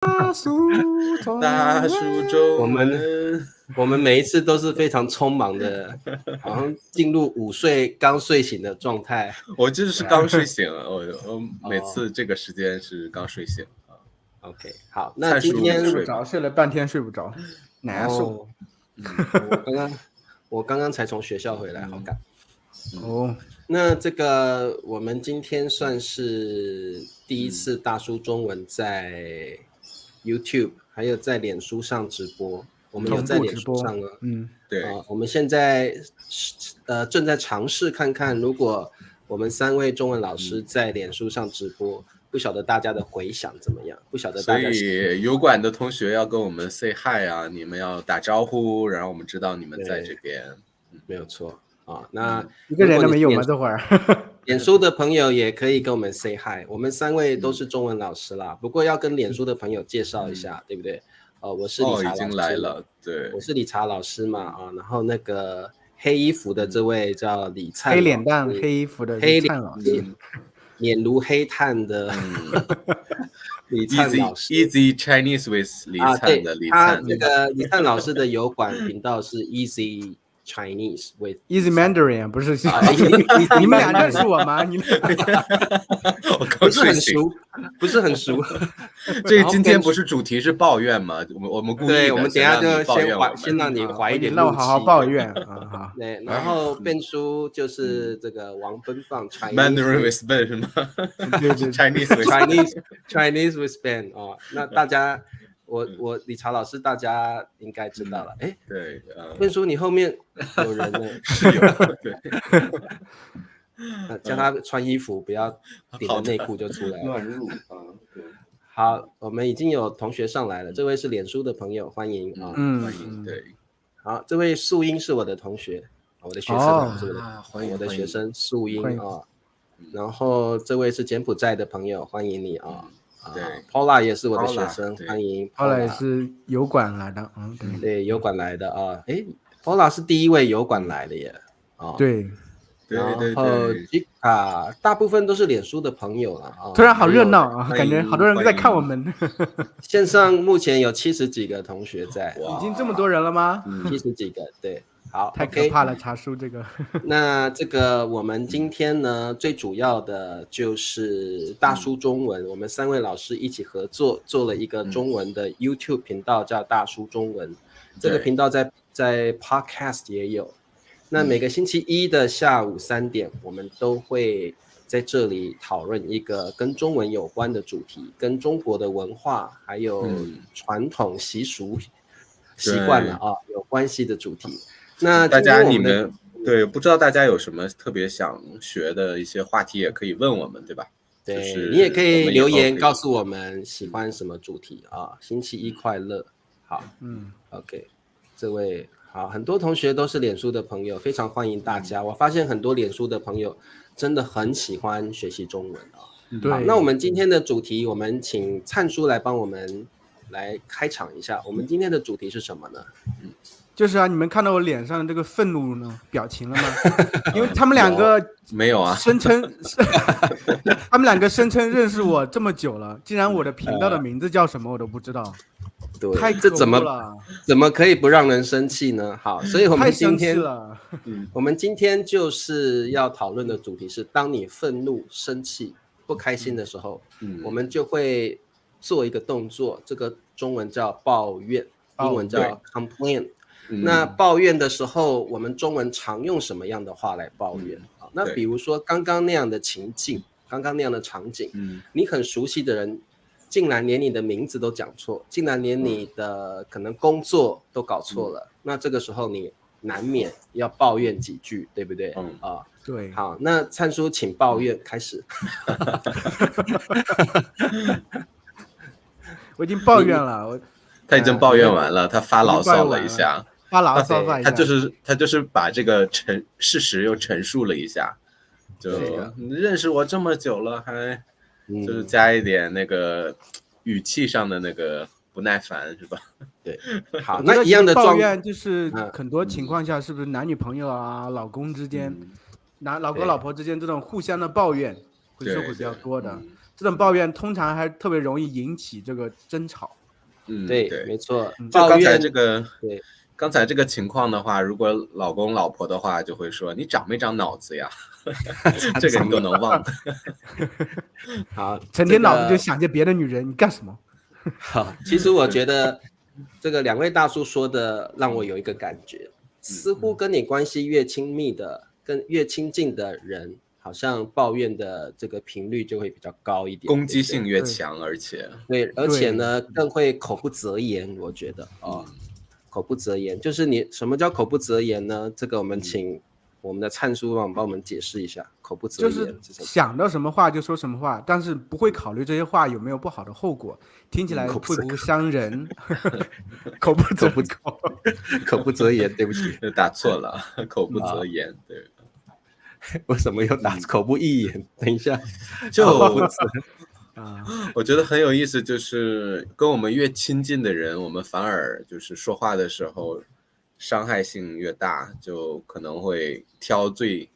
大叔中大叔文，中文，我们每一次都是非常匆忙的，好像进入午睡刚睡醒的状态。我就是刚睡醒，我每次这个时间是刚睡醒。OK， 好，那今天睡不着，睡了半天睡不着，难受。我刚刚才从学校回来，好赶。哦，那这个我们今天算是第一次大叔中文在 YouTube 还有在脸书上直播，我们有在脸书上了。对，我们现在正在尝试看看，如果我们3位中文老师在脸书上直播，不晓得大家的回响怎么样？不晓得大家。所以油管的同学要跟我们 say hi 啊，你们要打招呼，然后我们知道你们在这边。没有错啊，那一个人都没有吗？这会儿。脸书的朋友也可以跟我们 say hi， 我们3位都是中文老师啦，不过要跟脸书的朋友介绍一下，对不对？我是理查老师，已经来了，对，我是理查老师嘛，然后那个黑衣服的这位叫李灿，黑脸蛋黑衣服的李灿老师，脸如黑炭的李灿老师 ，Easy Chinese with 李灿的李灿，这个李灿老师的油管频道是 Easy Chinese with Easy Mandarin 不是？你们俩认识我吗？你不是很熟。这今天不是主题是抱怨吗？我们故意的，对，我们等一下就先让你怀一点怒气，让我好好抱怨啊。对，然后Ben叔就是这个王奔放 Mandarin with Ben 是吗？对Chinese with Ben 哦，那大家。我理查老师大家应该知道了，哎，对，Ben叔你后面有人呢，是有，对，叫他穿衣服，不要顶着内裤就出来乱入啊。好，我们已经有同学上来了，这位是脸书的朋友，欢迎啊，欢迎，对，好，这位素英是我的同学，我的学生，是我的学生素英啊，然后这位是柬埔寨的朋友，欢迎你啊。对 ，Paula 也是我的学生，欢迎 Paula 也是油管来的，对，油管来的啊，哎 ，Paula 是第一位油管来的耶，对，然后大部分都是脸书的朋友了啊，突然好热闹啊，感觉好多人在看我们。线上目前有70几个同学在，已经这么多人了吗？70几个，对。好，太可怕了，查叔这个。那这个我们今天呢，最主要的就是大叔中文，我们3位老师一起合作做了一个中文的 YouTube 频道，叫大叔中文。这个频道在 Podcast 也有。那每个星期一的下午3点，我们都会在这里讨论一个跟中文有关的主题，跟中国的文化还有传统习俗习惯了有关系的主题。那大家你们对不知道大家有什么特别想学的一些话题，也可以问我们，对吧？对，就是你也可以留言告诉我们喜欢什么主题啊。星期一快乐，好，OK， 这位好，很多同学都是脸书的朋友，非常欢迎大家。我发现很多脸书的朋友真的很喜欢学习中文啊。好，那我们今天的主题，我们请灿叔来帮我们来开场一下。我们今天的主题是什么呢？就是啊，你们看到我脸上的这个愤怒呢表情了吗？因为他们两个没有啊，声称他们两个声称认识我这么久了，竟然我的频道的名字叫什么我都不知道，对，太可恶了，怎么可以不让人生气呢？好，所以我们今天我们今天就是要讨论的主题是，当你愤怒、生气、不开心的时候，我们就会做一个动作，这个中文叫抱怨，英文叫 complain。那抱怨的时候，我们中文常用什么样的话来抱怨？那比如说刚刚那样的情境，刚刚那样的场景，你很熟悉的人，竟然连你的名字都讲错，竟然连你的可能工作都搞错了，那这个时候你难免要抱怨几句，对不对？对。好，那灿叔请抱怨开始。我已经抱怨了，他已经抱怨完了，他发牢骚了一下。发牢骚一下，他就是把这个事实又陈述了一下，就你认识我这么久了，还就是加一点那个语气上的那个不耐烦，是吧？对，好，那一样的抱怨就是很多情况下是不是男女朋友啊、老公之间、老公老婆之间这种互相的抱怨会是比较多的。这种抱怨通常还特别容易引起这个争吵。对，没错。就刚才这个情况的话，如果老公老婆的话，就会说你长没长脑子呀？这个你都能忘。好，成天脑子就想着别的女人，你干什么？好，其实我觉得这个2位大叔说的让我有一个感觉，似乎跟你关系越亲密的、越亲近的人，好像抱怨的这个频率就会比较高一点，攻击性越强，而且呢更会口不择言。我觉得口不择言就是你什么叫口不择言呢？这个我们请我们的灿叔帮我们解释一下，口不择言就是想到什么话就说什么话，但是不会考虑这些话有没有不好的后果，听起来会不会伤人？口不择言，对不起，打错了，口不择言，对。为什么又打口不一言？等一下，我觉得很有意思，就是跟我们越亲近的人，我们反而就是说话的时候伤害性越大，就可能会挑最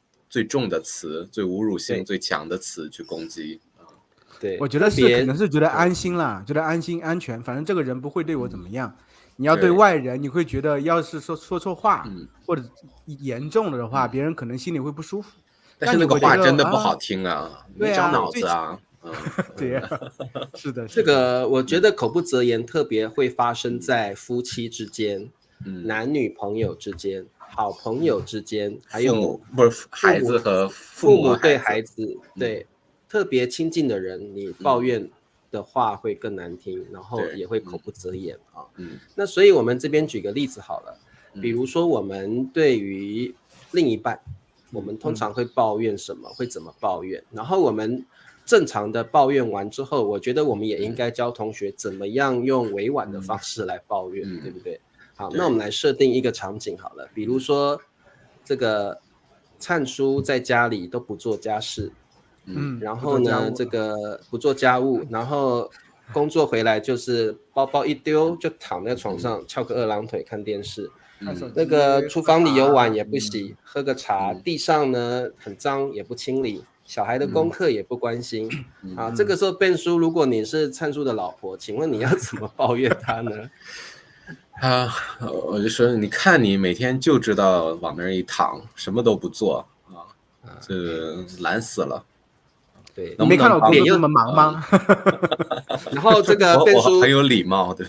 重的词，最侮辱性最强的词去攻击。对，我觉得可能是觉得安心啦，觉得安心安全，反正这个人不会对我怎么样。你要对外人，你会觉得要是说错话，或者严重了的话，别人可能心里会不舒服。但是那个话真的不好听啊，没长脑子啊。对呀，是的，这个我觉得口不择言特别会发生在夫妻之间、男女朋友之间、好朋友之间，还有不是孩子和父母对孩子，对特别亲近的人，你抱怨的话会更难听，然后也会口不择言啊。那所以我们这边举个例子好了，比如说我们对于另一半，我们通常会抱怨什么，会怎么抱怨，然后我们正常的抱怨完之后，我觉得我们也应该教同学怎么样用委婉的方式来抱怨，对不对？好，那我们来设定一个场景好了，比如说这个灿叔在家里都不做家事，然后呢这个不做家务，然后工作回来就是包包一丢就躺在床上翘个2郎腿看电视，那个厨房里有碗也不洗，喝个茶，地上呢很脏也不清理，小孩的功课也不关心，这个时候Ben叔，如果你是灿叔的老婆，请问你要怎么抱怨他呢？我就说，你看你每天就知道往那儿一躺，什么都不做这懒死了。对，你没看到我工作这么忙吗？然后这个Ben叔很有礼貌，对。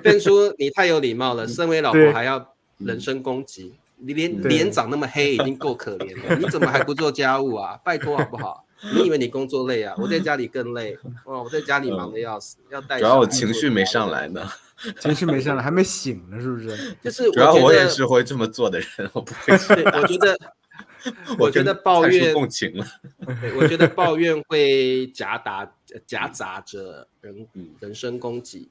Ben叔你太有礼貌了，身为老婆还要人身攻击，你连脸长那么黑已经够可怜了，你怎么还不做家务啊？拜托好不好？你以为你工作累啊？我在家里更累，我在家里忙得要死，要带。主要我情绪没上来呢。情绪没上来，还没醒呢，是不是？就是主要我也是会这么做的人，我不会。我觉得抱怨共情了。我觉得抱怨会夹杂着人身攻击，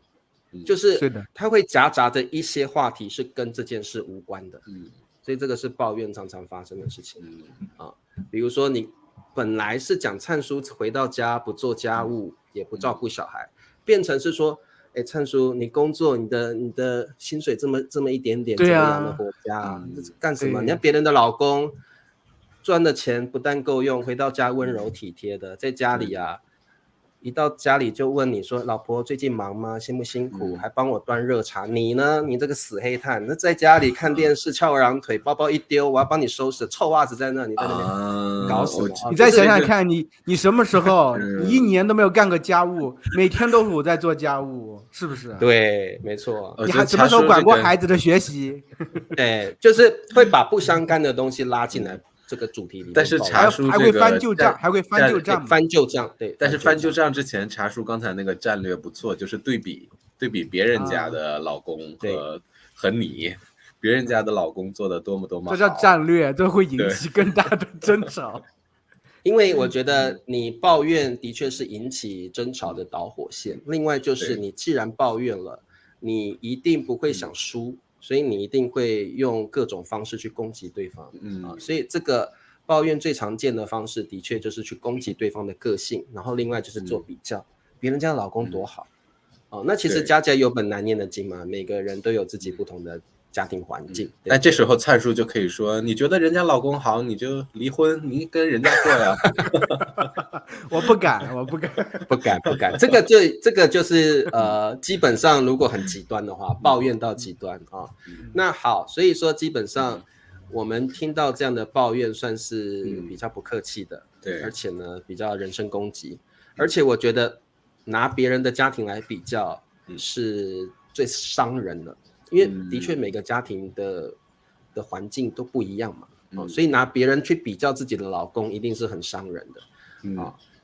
就是它会夹杂着一些话题是跟这件事无关的，所以这个是抱怨常常发生的事情比如说你本来是讲灿叔回到家不做家务也不照顾小孩，变成是说灿叔你工作你的薪水这么一点点，怎么养得活家这是干什么？你看别人的老公赚的钱不但够用，回到家温柔体贴的，在家里一到家里就问你说老婆最近忙吗？辛不辛苦？还帮我端热茶。你呢？你这个死黑炭，那在家里看电视翘2郎腿，包包一丢，我要帮你收拾，臭袜子在那，你在那边搞什么？你再想想看，你什么时候你1年都没有干个家务，每天都是我在做家务，是不是？对，没错。你还什么时候管过孩子的学习？对，就是会把不相干的东西拉进来。这个主题里面，但是茶叔还会翻旧账，翻旧账，对。但是翻旧账之前，茶叔刚才那个战略不错，就是对比别人家的老公和你，别人家的老公做的多么好，这叫战略，这会引起更大的争吵。因为我觉得你抱怨的确是引起争吵的导火线。另外就是你既然抱怨了，你一定不会想输。所以你一定会用各种方式去攻击对方，所以这个抱怨最常见的方式的确就是去攻击对方的个性，然后另外就是做比较，别人家老公多好，那其实家家有本难念的经嘛，每个人都有自己不同的家庭环境。那这时候灿叔就可以说，你觉得人家老公好，你就离婚，你跟人家过呀。我不敢，不敢。这个就是基本上如果很极端的话，抱怨到极端啊。那好，所以说基本上我们听到这样的抱怨算是比较不客气的，对，而且呢比较人身攻击，而且我觉得拿别人的家庭来比较是最伤人的，因为的确每个家庭的环境都不一样嘛，所以拿别人去比较自己的老公一定是很伤人的。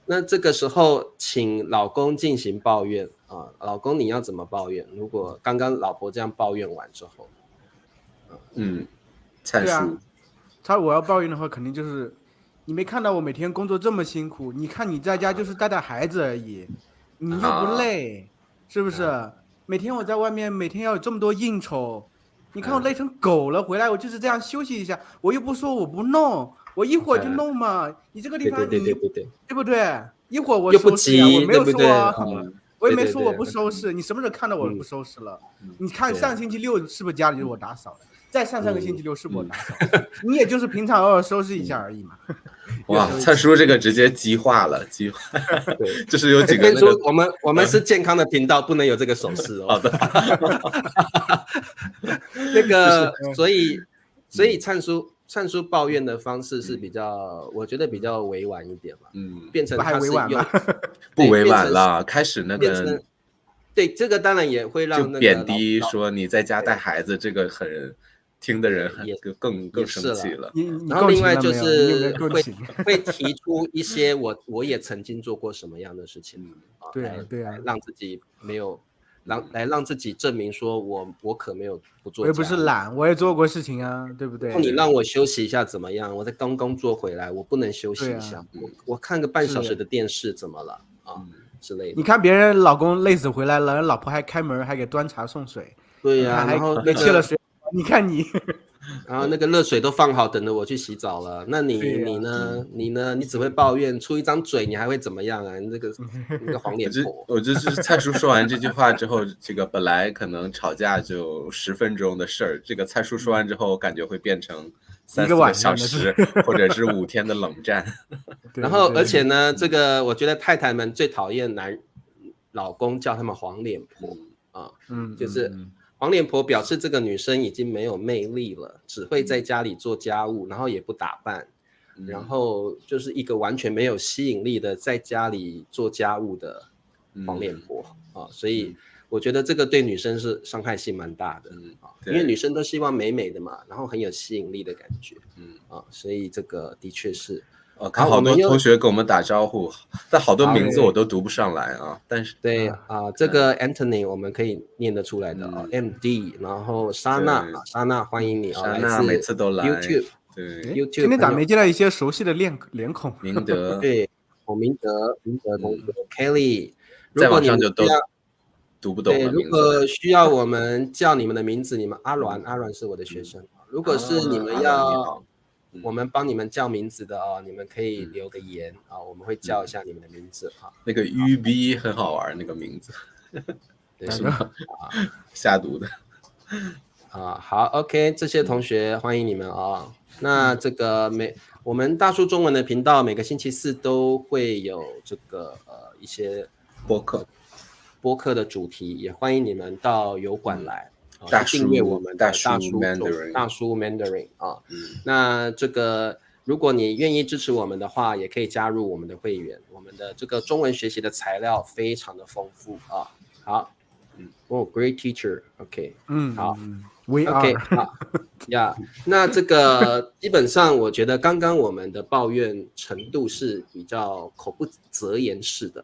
那这个时候请老公进行抱怨啊，老公你要怎么抱怨？如果刚刚老婆这样抱怨完之后，灿叔，我要抱怨的话，肯定就是你没看到我每天工作这么辛苦，你看你在家就是带孩子而已，你又不累，是不是？每天我在外面，每天要有这么多应酬，你看我累成狗了，回来我就是这样休息一下，我又不说我不弄，我一会儿就弄嘛。你这个地方对不对？一会儿我收拾啊，我没有说啊，我也没说我不收拾，你什么时候看到我不收拾了？你看上星期六是不是家里就是我打扫的？再上个星期六是我打扫，你也就是平常偶尔收拾一下而已嘛。哇，灿叔这个直接激化了，对，就是有几个跟说我们是健康的频道，不能有这个手势哦。好的。那个，所以灿叔抱怨的方式是比较，我觉得比较委婉一点嘛。变成他是用不委婉了，开始那个。对，这个当然也会让那个贬低说你在家带孩子，这个很听的人更生气了。然后另外就是会提出一些我也曾经做过什么样的事情对啊，让自己没有让自己证明说我可没有不做。我也不是懒，我也做过事情啊，对不对？你让我休息一下怎么样？我在刚工作回来，我不能休息一下？我看个半小时的电视怎么了啊？之类的。你看别人老公累死回来了，人老婆还开门，还给端茶送水。对呀，然后切了水，你看你，然后那个热水都放好，等着我去洗澡了。那你呢？你只会抱怨，出一张嘴，你还会怎么样啊？你这个黄脸婆。我就是蔡叔说完这句话之后，这个本来可能吵架就10分钟的事儿，这个蔡叔说完之后，感觉会变成3-4个小时，或者是5天的冷战。然后，而且呢，这个我觉得太太们最讨厌老公叫他们黄脸婆啊，就是黄脸婆表示这个女生已经没有魅力了，只会在家里做家务，然后也不打扮，然后就是一个完全没有吸引力的在家里做家务的黄脸婆啊，所以我觉得这个对女生是伤害性蛮大的因为女生都希望美美的嘛，然后很有吸引力的感觉所以这个的确是。看好多同学给我们打招呼，但好多名字我都读不上来啊。但是对这个 Anthony 我们可以念得出来的MD， 然后莎娜欢迎你莎娜每次都来 YouTube， 对 YouTube， 今天咋没见到一些熟悉的脸孔？明德对，明德同学 Kelly， 在网上就都读不懂了。如果需要我们叫你们的名字，你们阿软是我的学生。如果是你们要我们帮你们叫名字的你们可以留个言我们会叫一下你们的名字那个 UB 很好玩，那个名字，对是吗？瞎读的好 OK， 这些同学欢迎你们那这个我们大叔中文的频道每个星期四都会有这个一些播客的主题，也欢迎你们到油管来。订阅我们的大叔 Mandarin 那这个如果你愿意支持我们的话，也可以加入我们的会员。我们的这个中文学习的材料非常的丰富好，great teacher， OK， 好，We are， OK， 好那这个基本上我觉得刚刚我们的抱怨程度是比较口不择言式的，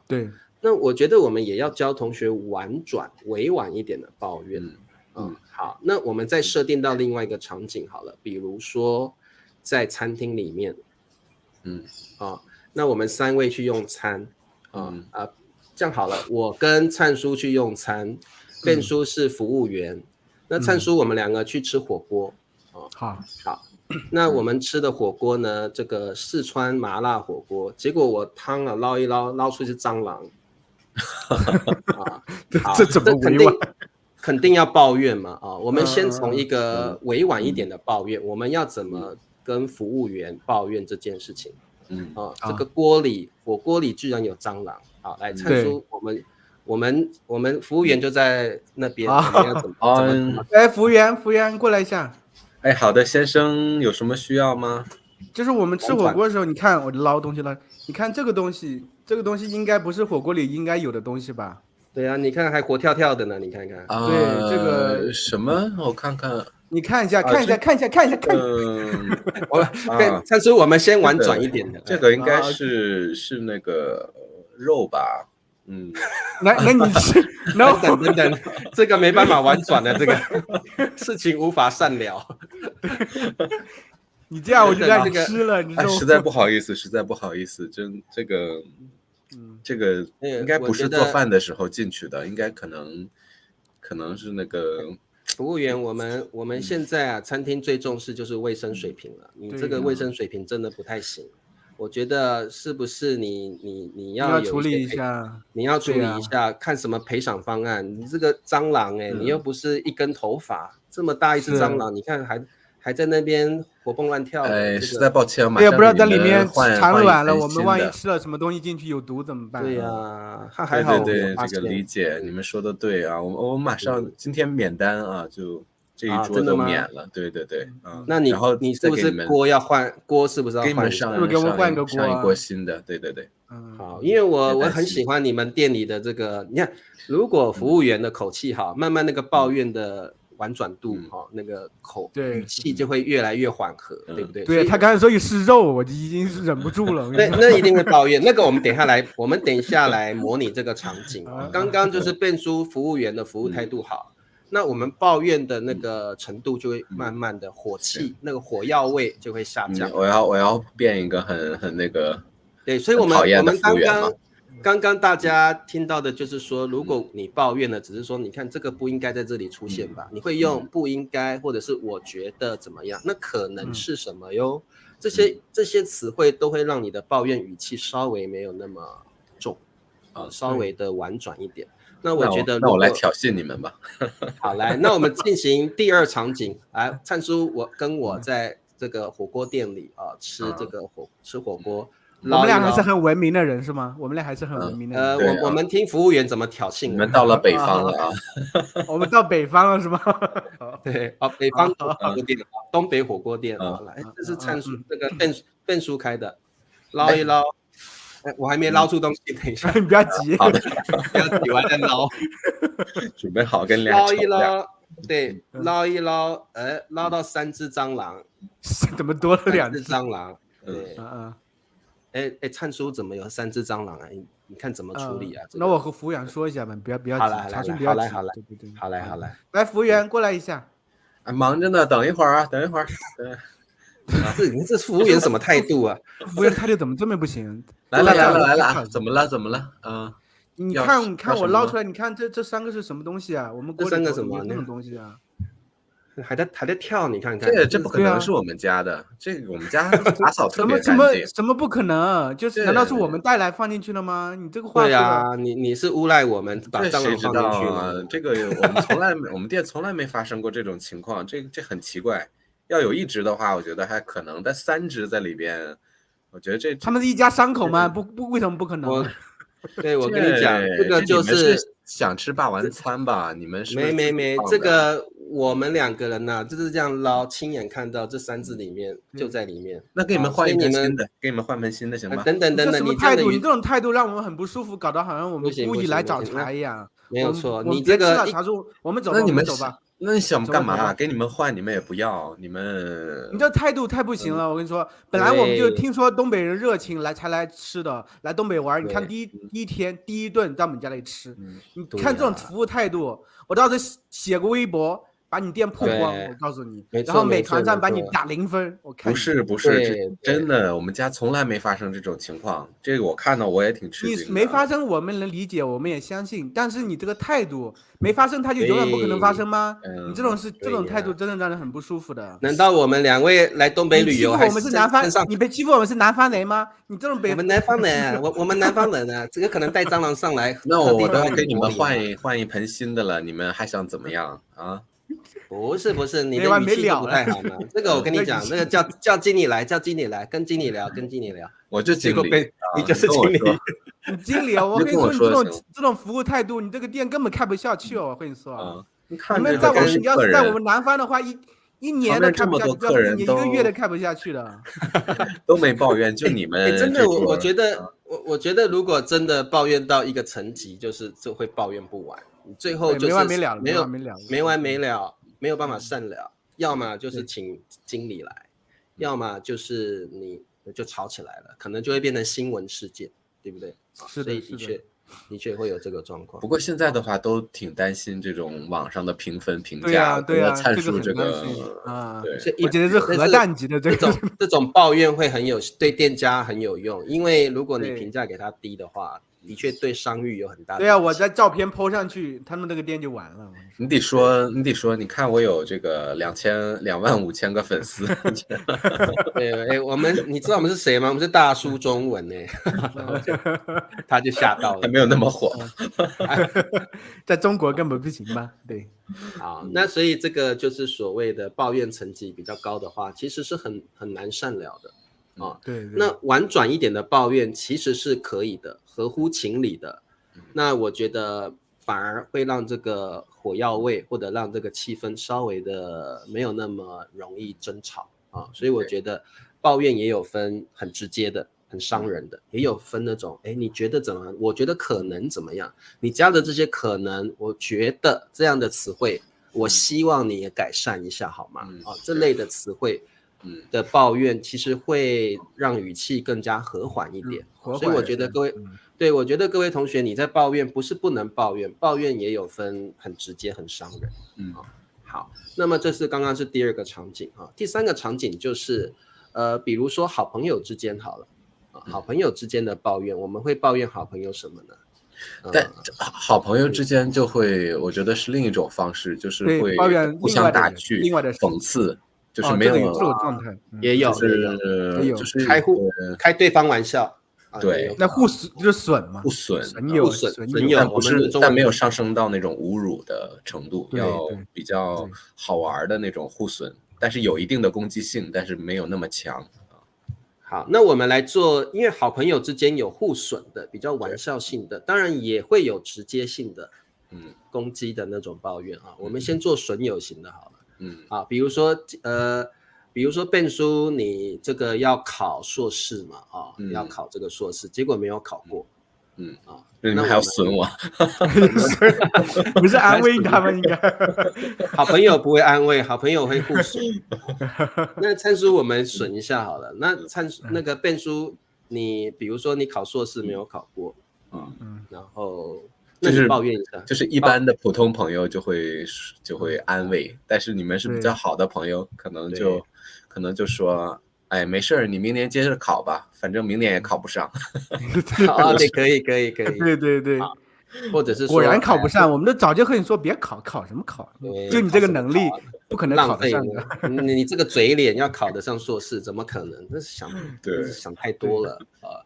对。那我觉得我们也要教同学委婉一点的抱怨。好，那我们再设定到另外一个场景好了，比如说在餐厅里面，那我们3位去用餐，这样好了，我跟灿叔去用餐，Ben叔是服务员，那灿叔我们2个去吃火锅，好，那我们吃的火锅呢，这个四川麻辣火锅，结果我汤捞一捞，捞出一只蟑螂。这怎么委婉？肯定要抱怨嘛啊！我们先从一个委婉一点的抱怨，我们要怎么跟服务员抱怨这件事情？这个火锅里居然有蟑螂，好，来灿叔，我们服务员就在那边，我们要怎么？哎，服务员过来一下。哎，好的，先生，有什么需要吗？就是我们吃火锅的时候，你看我捞东西了，你看这个东西应该不是火锅里应该有的东西吧？对啊，你看还活跳跳的呢，你看看。对，这个什么？我看看。你看一下。但是我们先婉转一点的，这个应该是那个肉吧？那你吃，等等，这个没办法婉转的，这个事情无法善了。你这样我就让你吃了，你实在不好意思，这个应该不是做饭的时候进去的，应该可能是那个服务员。我们现在啊，餐厅最重视就是卫生水平了。你这个卫生水平真的不太行，我觉得是不是你要处理一下？你要处理一下，看什么赔偿方案？你这个蟑螂你又不是一根头发，这么大一只蟑螂，你看还在那边活蹦乱跳。实在抱歉，也不知道在里面产卵了，我们万一吃了什么东西进去有毒怎么办？对呀，还好。对，这个理解，你们说的对啊，我马上今天免单啊，就这一桌都免了。对，那你是不是锅要换？锅是不是要换？给我们换个锅，上一锅新的。对。好，因为我很喜欢你们店里的这个，你看，如果服务员的口气好，慢慢那个抱怨的婉转度那个语气就会越来越缓和，对不对？对，他刚才说是肉，我就已经是忍不住了。对，那一定会抱怨。那个我们等一下来模拟这个场景。刚刚就是变出服务员的服务态度好，那我们抱怨的那个程度就会慢慢的火气，那个火药味就会下降。我要变一个很那个。对，所以我们刚刚大家听到的就是说，如果你抱怨了，只是说你看这个不应该在这里出现吧，你会用不应该或者是我觉得怎么样，那可能是什么哟？这些词汇都会让你的抱怨语气稍微没有那么重，稍微的婉转一点。那我觉得那我来挑衅你们吧。好，来，那我们进行第二场景。来，灿叔，我在这个火锅店里吃火锅。我们俩还是很文明的人是吗？我们俩还是很文明的人。我们听服务员怎么挑衅。你们到了北方了啊！我们到北方了是吗？对，北方火锅店，东北火锅店来，这是灿叔这个笨叔开的，捞一捞。我还没捞出东西，等一下，你不要急，好的，不要急，我还在捞，准备好跟捞一捞，对，捞一捞，捞到3只蟑螂，怎么多了2只蟑螂？对，灿叔怎么有3只蟑螂啊？你看怎么处理啊？那我和服务员说一下吧，不要急，查询不要急，好来，来，服务员过来一下，忙着呢，等一会儿。对。你这服务员什么态度啊？服务员态度怎么这么不行？来了，怎么了？你看我捞出来，你看这3个是什么东西啊？我们锅里这3个什么东西啊？还在跳，你看看，这不可能是我们家的，这个我们家打扫特别干净。什么不可能？就是难道是我们带来放进去了吗？你这个话对啊，你是诬赖我们把蟑螂放进去了？这个我们店从来没发生过这种情况，这很奇怪。要有1只的话，我觉得还可能，但3只在里边，我觉得他们是一家三口吗？不，为什么不可能？对，我跟你讲，这个就是想吃霸王餐吧？你们是没，这个我们2个人呢，就是这样捞，亲眼看到这3只里面就在里面。那给你们换一盆新的，给你们换盆新的行吗？等，什么态度？你这种态度让我们很不舒服，搞得好像我们故意来找茬一样。没有错，你这个查出我们走，那你们走吧。那你想干嘛？给你们换，你们也不要，你这态度太不行了。我跟你说，本来我们就听说东北人热情才来吃的，来东北玩。你看第一天第一顿到我们家里吃，你看这种服务态度，我当时写个微博，把你店曝光，我告诉你。然后美团上把你打0分，我看。不是，真的，我们家从来没发生这种情况。这个我看到我也挺吃惊的。你没发生，我们能理解，我们也相信。但是你这个态度没发生，它就永远不可能发生吗？你这种态度真的让人很不舒服的。难道我们2位来东北旅游，我们是南方，你被欺负我们是南方人吗？你这种我们南方人，我们南方人啊，这个可能带蟑螂上来。那我都要给你们换一盆新的了，你们还想怎么样啊？不是，你的语气都不太好嘛。这个我跟你讲，那个叫经理来，跟经理聊。我就经理，你就是经理。你经理，我跟你说，你这种服务态度，你这个店根本开不下去哦。我跟你说，你们你要是在我们南方的话，一年都开不下去，你1个月都开不下去了。都没抱怨，就你们。真的，我觉得，如果真的抱怨到一个层级，就会抱怨不完，最后就是没完没了。没有办法善了，要么就是请经理来，要么就是你就吵起来了，可能就会变成新闻事件，对不对？是的，的确会有这个状况。不过现在的话，都挺担心这种网上的评分评价，对啊，参数这个对，我觉得是核弹级的这种抱怨会对店家很有用，因为如果你评价给他低的话。的确对商誉有很大的。对啊，我在照片 po 上去，他们那个店就完了。你得说，你看我有这个25000个粉丝。对，你知道我们是谁吗？我们是大叔中文呢。他就吓到了，还没有那么火。在中国根本不行吧？对。好，那所以这个就是所谓的抱怨层级比较高的话，其实是很难善了的。对，那婉转一点的抱怨其实是可以的，合乎情理的。那我觉得反而会让这个火药味或者让这个气氛稍微的没有那么容易争吵啊。所以我觉得抱怨也有分很直接的、很伤人的，也有分那种你觉得怎么样？我觉得可能怎么样？你加的这些可能，我觉得这样的词汇，我希望你也改善一下好吗？这类的词汇。的抱怨其实会让语气更加和缓一点，所以我觉得各位，对，我觉得各位同学，你在抱怨不是不能抱怨，抱怨也有分很直接、很伤人。好，那么这是刚刚是第2个场景啊，第3个场景就是比如说好朋友之间好了，好朋友之间的抱怨，我们会抱怨好朋友什么呢？但好朋友之间就会，我觉得是另一种方式，就是会互相打趣、讽刺。就是没有这种状态，也有，就是开对方玩笑，对，那互就是损嘛，损友，但没有上升到那种侮辱的程度，要比较好玩的那种互损，但是有一定的攻击性，但是没有那么强。好，那我们来做，因为好朋友之间有互损的，比较玩笑性的，当然也会有直接性的，攻击的那种抱怨啊。我们先做损友型的好了。比如说Ben叔，你这个要考硕士嘛，要考这个硕士，结果没有考过，你们还要损我？不是安慰他们应该。好朋友不会安慰，好朋友会互损。那灿叔，我们损一下好了。那个Ben叔，你比如说你考硕士没有考过，然后。就是抱怨一下，就是一般的普通朋友就会安慰，但是你们是比较好的朋友，可能就说，哎，没事儿，你明年接着考吧，反正明年也考不上。对，可以。对，或者是说果然考不上，我们都早就和你说别考什么考，就你这个能力不可能考得上的。你这个嘴脸要考得上硕士，怎么可能？那是想太多了啊。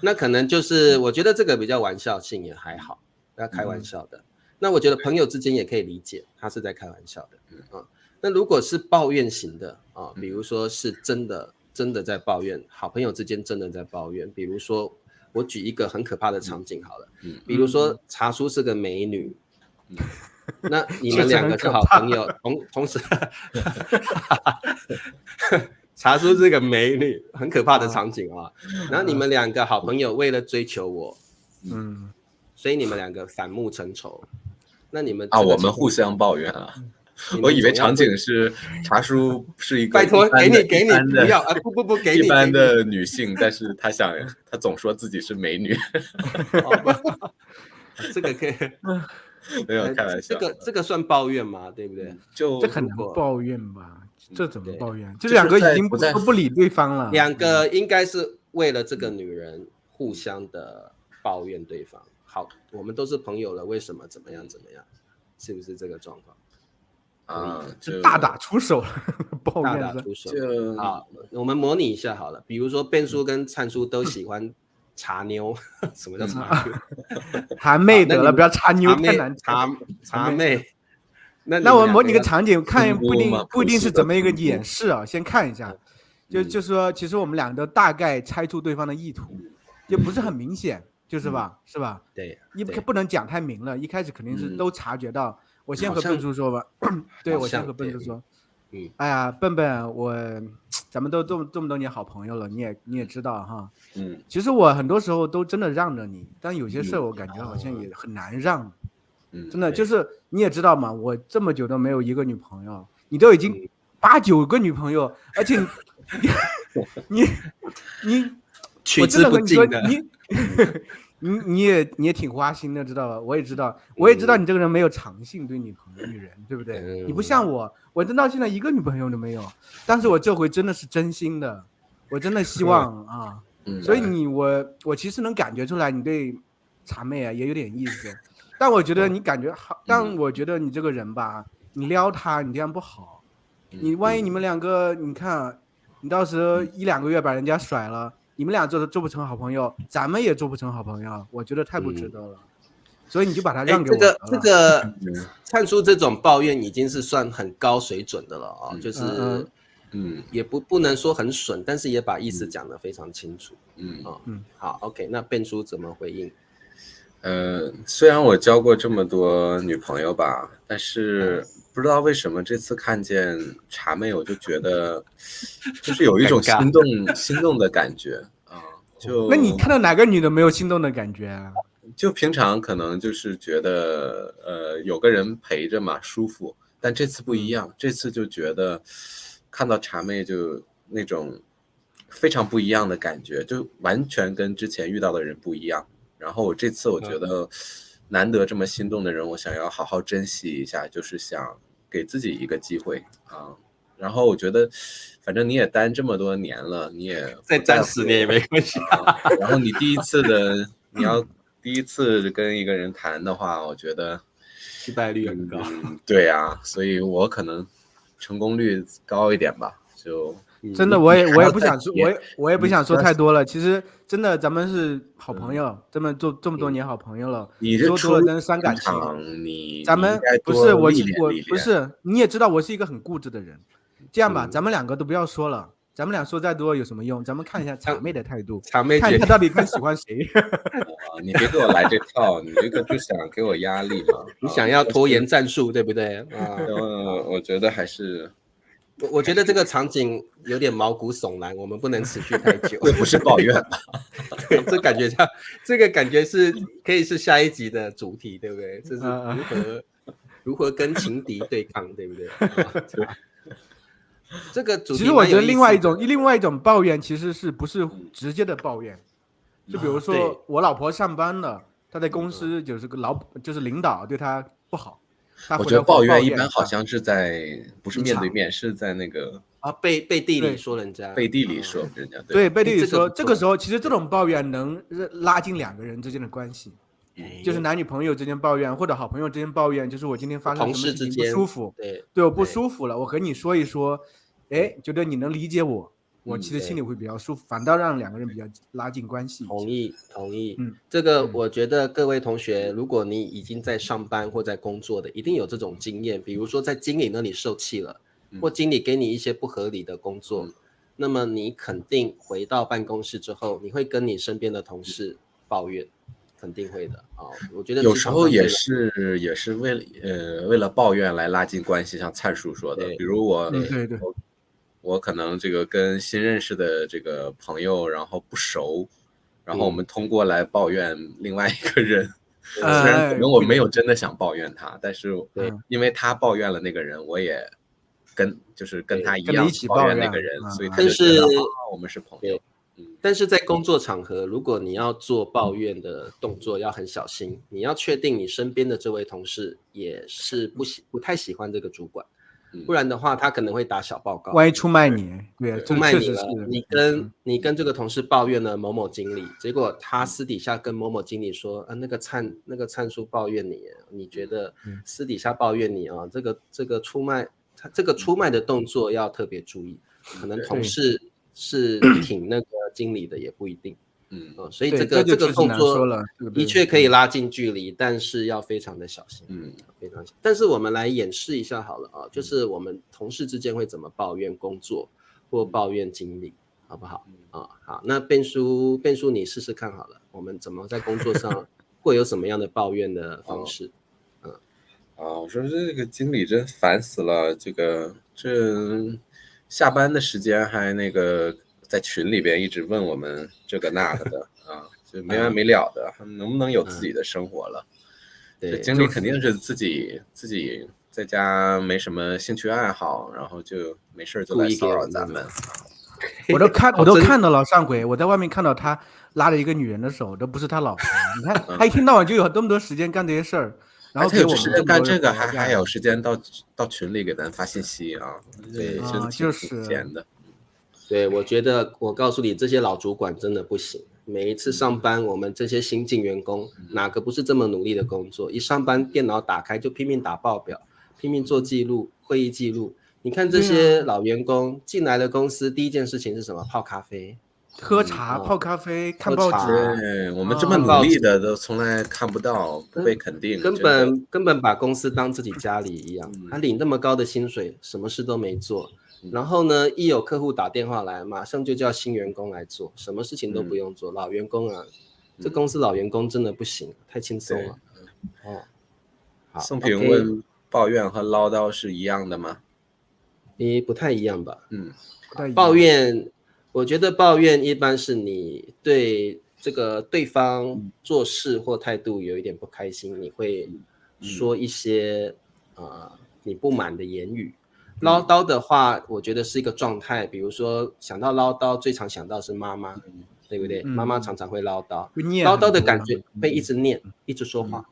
那可能就是我觉得这个比较玩笑性也还好。要开玩笑的，那我觉得朋友之间也可以理解，他是在开玩笑的。那如果是抱怨型的比如说是真的在抱怨，好朋友之间真的在抱怨，比如说我举一个很可怕的场景好了，比如说茶叔是个美女，那你们2个是好朋友，同时茶叔是个美女，很可怕的场景啊。然后你们2个好朋友为了追求我，所以你们2个反目成仇，那你们我们互相抱怨啊。我以为场景是茶叔是一个拜托给你不要不给你一般的女性，但是她总说自己是美女。这个可以，没有开玩笑。这个算抱怨吗？对不对？就这很难抱怨吧？这怎么抱怨？这两个已经都不理对方了。两个应该是为了这个女人互相的抱怨对方。好，我们都是朋友了，为什么怎么样？是不是这个状况？就大打出手了，抱怨大打出手。好，我们模拟一下好了。比如说，变叔跟灿叔都喜欢茶妞，什么叫茶妞？茶妹得了，不要茶妞太难。茶妹。那我模拟个场景，看不一定是怎么一个演示啊，先看一下，就说其实我们俩都大概猜出对方的意图，就不是很明显，就是吧，是吧？对，不能讲太明了，一开始肯定是都察觉到。我先和笨叔说吧，对，我先和笨叔说，哎呀，笨笨，咱们都这么多年好朋友了，你也知道哈，其实我很多时候都真的让着你，但有些事儿我感觉好像也很难让。真的就是你也知道嘛，我这么久都没有一个女朋友，你都已经8、9个女朋友，而且你取之不尽的，你也挺花心的，知道吧？我也知道你这个人没有长性对女人，对不对？你不像我真到现在一个女朋友都没有，但是我这回真的是真心的，我真的希望啊，所以我其实能感觉出来你对茶妹啊也有点意思。但我觉得你感觉好，但我觉得你这个人吧，你撩他，你这样不好。你万一你们两个，你看，你到时候1、2个月把人家甩了，你们俩做不成好朋友，咱们也做不成好朋友，我觉得太不值得了。所以你就把他让给我。这个灿叔这种抱怨已经是算很高水准的了啊，就是也不能说很损，但是也把意思讲得非常清楚。好 ，OK， 那变叔怎么回应？虽然我交过这么多女朋友吧，但是不知道为什么这次看见茶妹，我就觉得就是有一种心动的感觉啊。那你看到哪个女的没有心动的感觉啊？就平常可能就是觉得有个人陪着嘛舒服，但这次不一样，这次就觉得看到茶妹就那种非常不一样的感觉，就完全跟之前遇到的人不一样。然后这次我觉得难得这么心动的人，我想要好好珍惜一下，就是想给自己一个机会啊。然后我觉得反正你也单这么多年了，你也再单10年也没关系然后你你要第一次跟一个人谈的话，我觉得失败率很高。对啊，所以我可能成功率高一点吧，就真的我也不想说，我也不想说太多了。其实真的咱们是好朋友，这么多年好朋友了，你说多了真是伤感情。咱们不是我不是，你也知道我是一个很固执的人。这样吧，咱们两个都不要说了，咱们俩说再多有什么用？咱们看一下茶妹的态度，看他到底更喜欢谁。你别给我来这套，你这个就想给我压力嘛？你想要拖延战术，对不对？我觉得还是。我觉得这个场景有点毛骨悚然，我们不能持续太久。这不是抱怨吧？对，这个感觉是可以是下一集的主题，对不对？这是如何跟情敌对抗，对不对？这个主题其实我觉得另外一种抱怨其实是不是直接的抱怨，就比如说我老婆上班了，她在公司就是领导对她不好。我觉得抱怨一般好像是不是面对面，是在那个背地里说人家，背地里说人家，对，背地里说。这个时候其实这种抱怨能拉近2个人之间的关系，就是男女朋友之间抱怨或者好朋友之间抱怨，就是我今天发生什么事情不舒服，对我不舒服了，我和你说一说，觉得你能理解我。我其实心里会比较舒服，反倒让2个人比较拉近关系。同意。这个我觉得各位同学，如果你已经在上班或在工作的，一定有这种经验。比如说在经理那里受气了，或经理给你一些不合理的工作，那么你肯定回到办公室之后，你会跟你身边的同事抱怨，肯定会的。我觉得有时候也是为了抱怨来拉近关系，像灿叔说的，比如我可能这个跟新认识的这个朋友，然后不熟，然后我们通过来抱怨另外一个人，虽然可能我没有真的想抱怨他，但是因为他抱怨了那个人，我也跟他一样抱怨那个人，所以他就觉得我们是朋友。但是在工作场合，如果你要做抱怨的动作，要很小心。你要确定你身边的这位同事也是不太喜欢这个主管，不然的话，他可能会打小报告。万一出卖你，对，出卖你了。你跟这个同事抱怨了某某经理，结果他私底下跟某某经理说，那个灿叔抱怨你，你觉得私底下抱怨你啊，这个出卖的动作要特别注意，可能同事是挺那个经理的也不一定。所以这个动作的确可以拉近距离，但是要非常的小心。非常小心。但是我们来演示一下好了啊，就是我们同事之间会怎么抱怨工作或抱怨经理，好不好？好，那变叔你试试看好了，我们怎么在工作上会有什么样的抱怨的方式？我说这个经理真烦死了，这下班的时间还那个在群里边一直问我们这个那个的就没完没了的，能不能有自己的生活了？对，经理肯定是自己在家没什么兴趣爱好，然后就没事就来骚扰咱们。我都看到了，上回我在外面看到他拉了一个女人的手，都不是他老婆。你看，他一天到晚就有这么多时间干这些事儿，然后给我们干这个还有时间到群里给咱发信息啊。对，就是闲的。对，我告诉你，这些老主管真的不行。每一次上班，我们这些新进员工，哪个不是这么努力的工作？一上班，电脑打开就拼命打报表，拼命做记录，会议记录。你看这些老员工进来了公司，第一件事情是什么？泡咖啡、喝茶、泡咖啡、看报纸。对，我们这么努力的都从来看不到，不被肯定。根本把公司当自己家里一样。他领那么高的薪水，什么事都没做。然后呢，一有客户打电话来，马上就叫新员工来做，什么事情都不用做。老员工啊，这公司老员工真的不行，太轻松了。好，宋平问抱怨和唠叨是一样的吗？不太一样吧？抱怨，我觉得抱怨一般是你对这个对方做事或态度有一点不开心，你会说一些你不满的言语。唠叨的话，我觉得是一个状态，比如说想到唠叨，最常想到是妈妈，对不对？妈妈常常会唠叨，唠叨的感觉会一直念，一直说话，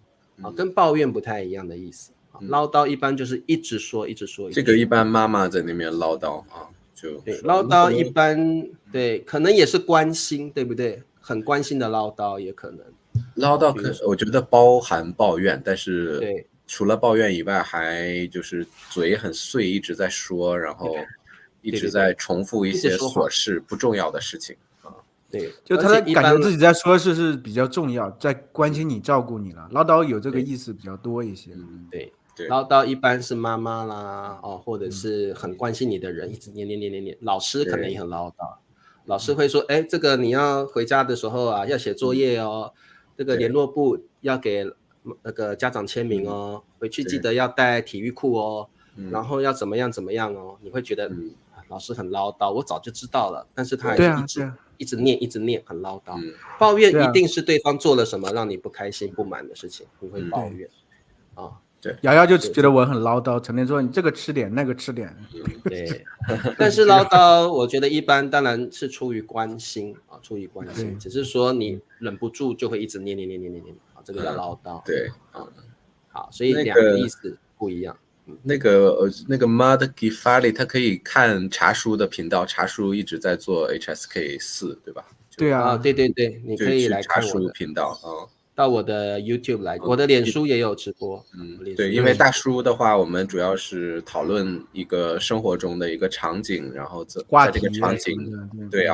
跟抱怨不太一样的意思。唠叨一般就是一直说，这个一般妈妈在那边唠叨对，唠叨一般对，可能也是关心，对不对？很关心的唠叨也可能。唠叨我觉得包含抱怨，但是对。除了抱怨以外，还就是嘴很碎，一直在说，然后一直在重复一些琐事、不重要的事情对，就他感觉自己在说事是比较重要，在关心你、照顾你了。唠叨有这个意思比较多一些。对，唠叨一般是妈妈啦，或者是很关心你的人，一直念。老师可能也很唠叨，老师会说，这个你要回家的时候啊，要写作业哦，这个联络簿要给那个家长签名哦，回去记得要带体育裤哦，然后要怎么样哦，你会觉得老师很唠叨，我早就知道了，但是他还是一直念，很唠叨。抱怨一定是对方做了什么让你不开心、不满的事情，你会抱怨对，瑶瑶就觉得我很唠叨，成天说你这个吃点那个吃点。对，但是唠叨，我觉得一般当然是出于关心只是说你忍不住就会一直念，这个叫唠叨。对好，所以两个意思不一样。那个 Mud Gifali 他可以看茶叔的频道，茶叔一直在做 HSK4，对吧？对啊，对，你可以来看茶叔频道到我的 YouTube 来，我的脸书也有直播。对，因为大叔的话，我们主要是讨论一个生活中的一个场景，然后在这个场景，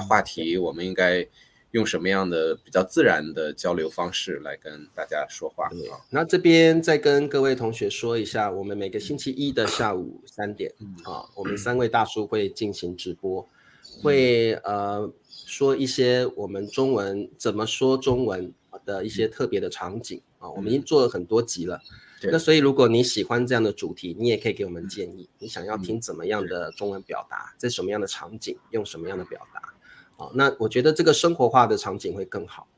话题，我们应该用什么样的比较自然的交流方式来跟大家说话。那这边再跟各位同学说一下，我们每个星期一的下午3点我们3位大叔会进行直播，会说一些我们中文怎么说中文的一些特别的场景我们已经做了很多集了。那所以如果你喜欢这样的主题，你也可以给我们建议，你想要听怎么样的中文表达，在什么样的场景用什么样的表达那我觉得这个生活化的场景会更好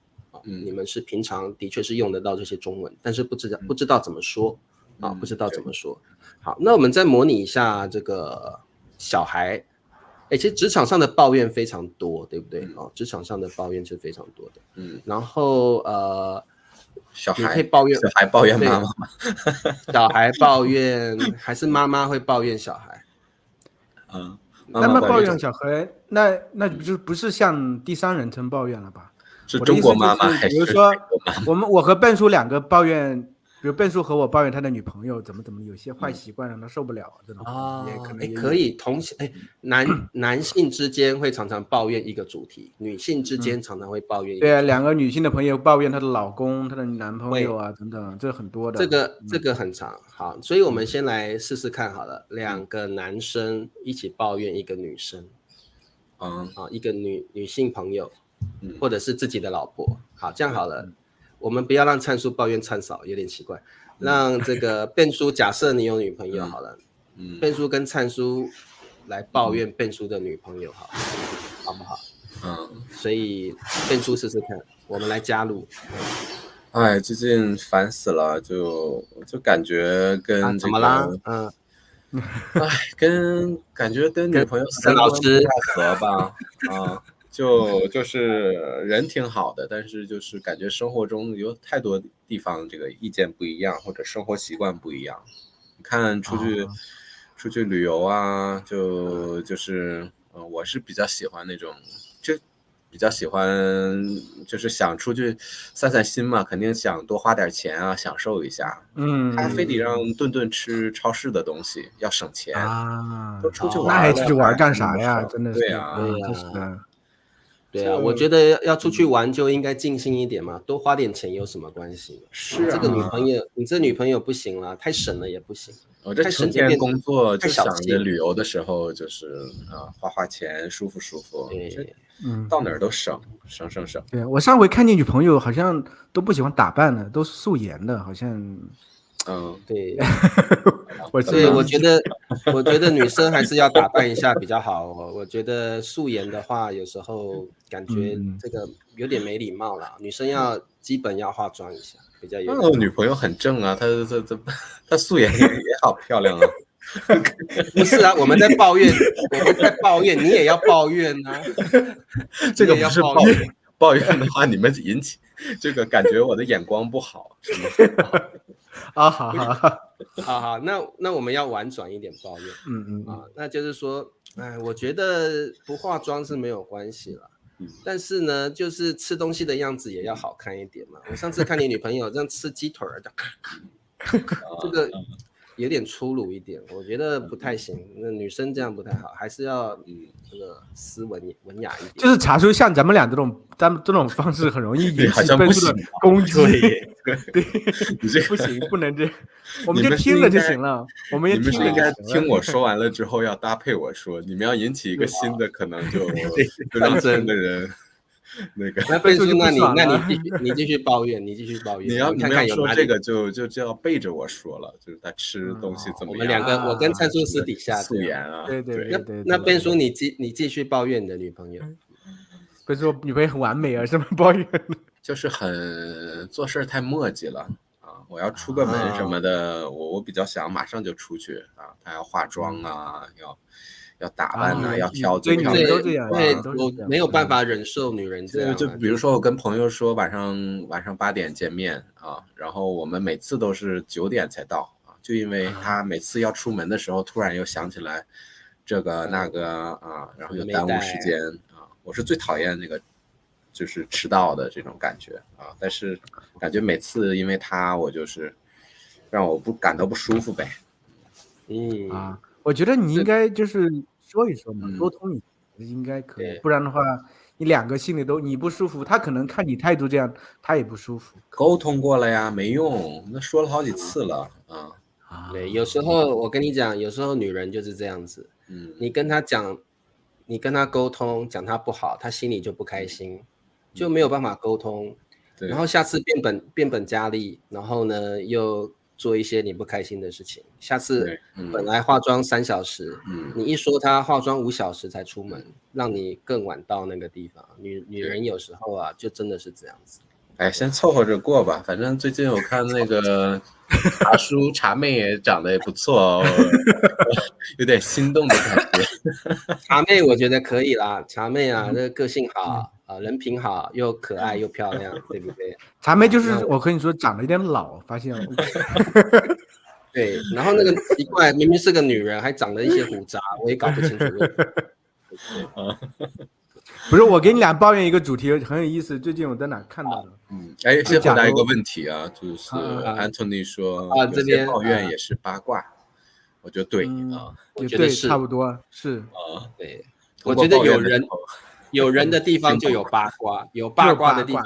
你们是平常的确是用得到这些中文，但是不知道怎么说不知道怎么说。好，那我们再模拟一下这个小孩其实职场上的抱怨非常多，对不对？职场上的抱怨是非常多的。然后小孩你可以抱怨，小孩抱怨妈妈吗？小孩抱怨，还是妈妈会抱怨小孩？那么抱怨小孩，那不是向第三人称抱怨了吧？是中国妈妈还是？比如说我和笨叔两个抱怨，比如笨叔和我抱怨他的女朋友怎么有些坏习惯让他受不了，这种也可能可以男性之间会常常抱怨一个主题，女性之间常常会抱怨一个主题。对啊，两个女性的朋友抱怨她的老公、她的男朋友啊等等，这很多的。这个很长。好，所以我们先来试试看好了，两个男生一起抱怨一个女生，一个女性朋友。或者是自己的老婆。好，这样好了，我们不要让灿叔抱怨灿嫂，有点奇怪。让这个变叔，假设你有女朋友好了，变叔跟灿叔来抱怨变叔的女朋友，好不好？所以变叔试试看，我们来加入。哎，最近烦死了，就感觉跟怎么啦？感觉跟女朋友三观不太合吧？就是人挺好的，但是就是感觉生活中有太多地方这个意见不一样，或者生活习惯不一样。你看出去旅游啊，就是我是比较喜欢那种，就比较喜欢就是想出去散散心嘛，肯定想多花点钱啊，享受一下。他非得让顿吃超市的东西，要省钱啊，都出去玩，那还出去玩干啥呀？真的是。对啊，对啊，我觉得要出去玩就应该尽兴一点嘛，多花点钱有什么关系？是啊，这个女朋友，你这女朋友不行了，太省了也不行。我这成天工作就想着旅游的时候就是花钱舒服。到哪儿都省。对，我上回看你女朋友好像都不喜欢打扮的，都是素颜的，好像。对。所以我觉得女生还是要打扮一下比较好。我觉得素颜的话，有时候感觉这个有点没礼貌了。女生基本要化妆一下，比较有。那我女朋友很正啊，她素颜也好漂亮啊。不是啊，我们在抱怨，你也要抱怨啊。这个不是抱怨的话，你们引起这个感觉我的眼光不好，是吗？好，那我们要婉转一点抱怨。那就是说，我觉得不化妆是没有关系了。但是呢，就是吃东西的样子也要好看一点嘛。我上次看你女朋友这样吃鸡腿这个有点粗鲁一点，我觉得不太行。那女生这样不太好，还是要这个斯文雅一点。就是查出像咱们俩这种方式很容易引起笨叔的攻击。对，不行，不能这样，我们就听着就行了。我们也听着应该听我说完了之后要搭配我说，你们要引起一个新的可能就让听的人。那笨叔，那你继续抱怨，你要说这个就要背着我说了，就是他吃东西怎么样？我们两个，我跟灿叔私底下素颜啊，对。那笨叔，你继续抱怨你的女朋友。笨叔女朋友很完美啊，什么抱怨？就是很做事太磨叽了啊！我要出个门什么的，我比较想马上就出去啊。她要化妆啊，要打扮啊，要挑最漂亮。对，我没有办法忍受女人这样。就比如说我跟朋友说晚上8点见面啊，然后我们每次都是9点才到啊，就因为他每次要出门的时候，突然又想起来这个那个啊，然后又耽误时间啊。我是最讨厌那个就是迟到的这种感觉啊，但是感觉每次因为他，我就是让我感到不舒服呗。我觉得你应该就是说一说嘛，沟通一下应该可以，不然的话，你两个心里都你不舒服，他可能看你态度这样，他也不舒服。沟通过了呀，没用，那说了好几次了啊。对，有时候我跟你讲，有时候女人就是这样子，你跟她讲，你跟她沟通，讲她不好，她心里就不开心，就没有办法沟通，然后下次变本加厉，然后呢又做一些你不开心的事情。下次本来化妆3小时，你一说她化妆5小时才出门，让你更晚到那个地方。女人有时候啊，就真的是这样子。哎，先凑合着过吧。反正最近我看那个茶叔茶妹也长得也不错哦，有点心动的感觉。茶妹我觉得可以啦，茶妹啊，这个个性好人品好，又可爱又漂亮，对不对？茶妹就是我和你说长得有点老，发现了。对，然后那个奇怪，明明是个女人，还长了一些胡渣，我也搞不清楚。不是，我给你俩抱怨一个主题很有意思，最近我在哪看到的？哎，先回答一个问题啊，就是Anthony 说这边抱怨也是八卦，我觉得对我觉得是差不多是对，我觉得有人的地方就有八卦，有八卦的地方。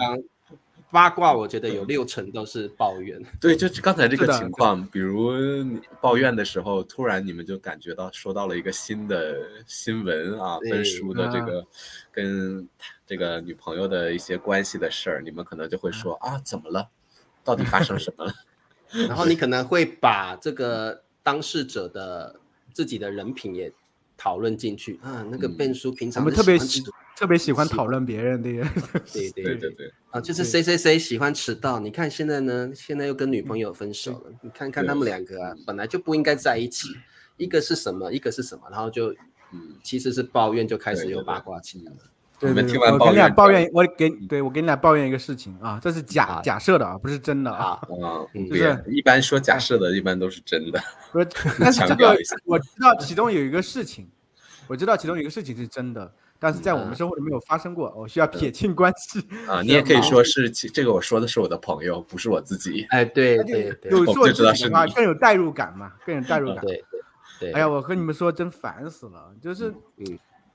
八卦我觉得有60%都是抱怨。对，就是刚才这个情况，比如你抱怨的时候，突然你们就感觉到说到了一个新的新闻啊，分书的这个跟这个女朋友的一些关系的事儿，你们可能就会说怎么了？到底发生什么了？然后你可能会把这个当事者的自己的人品也讨论进去那个Ben叔平常我们特别喜欢讨论别人的。对就是谁谁谁喜欢迟到，你看现在又跟女朋友分手了，你看看他们两个本来就不应该在一起，一个是什么，一个是什么，然后就其实是抱怨，就开始有八卦起来了。对，我给你俩抱怨，我给你俩抱怨一个事情啊，这是假设的啊，不是真的啊。就是一般说假设的，一般都是真的。不是，但是这个我知道其中有一个事情是真的，但是在我们生活里没有发生过，我需要撇清关系你也可以说是这个，我说的是我的朋友，不是我自己。哎，对，有说自己的话更有代入感嘛，对。哎呀，我和你们说真烦死了，就是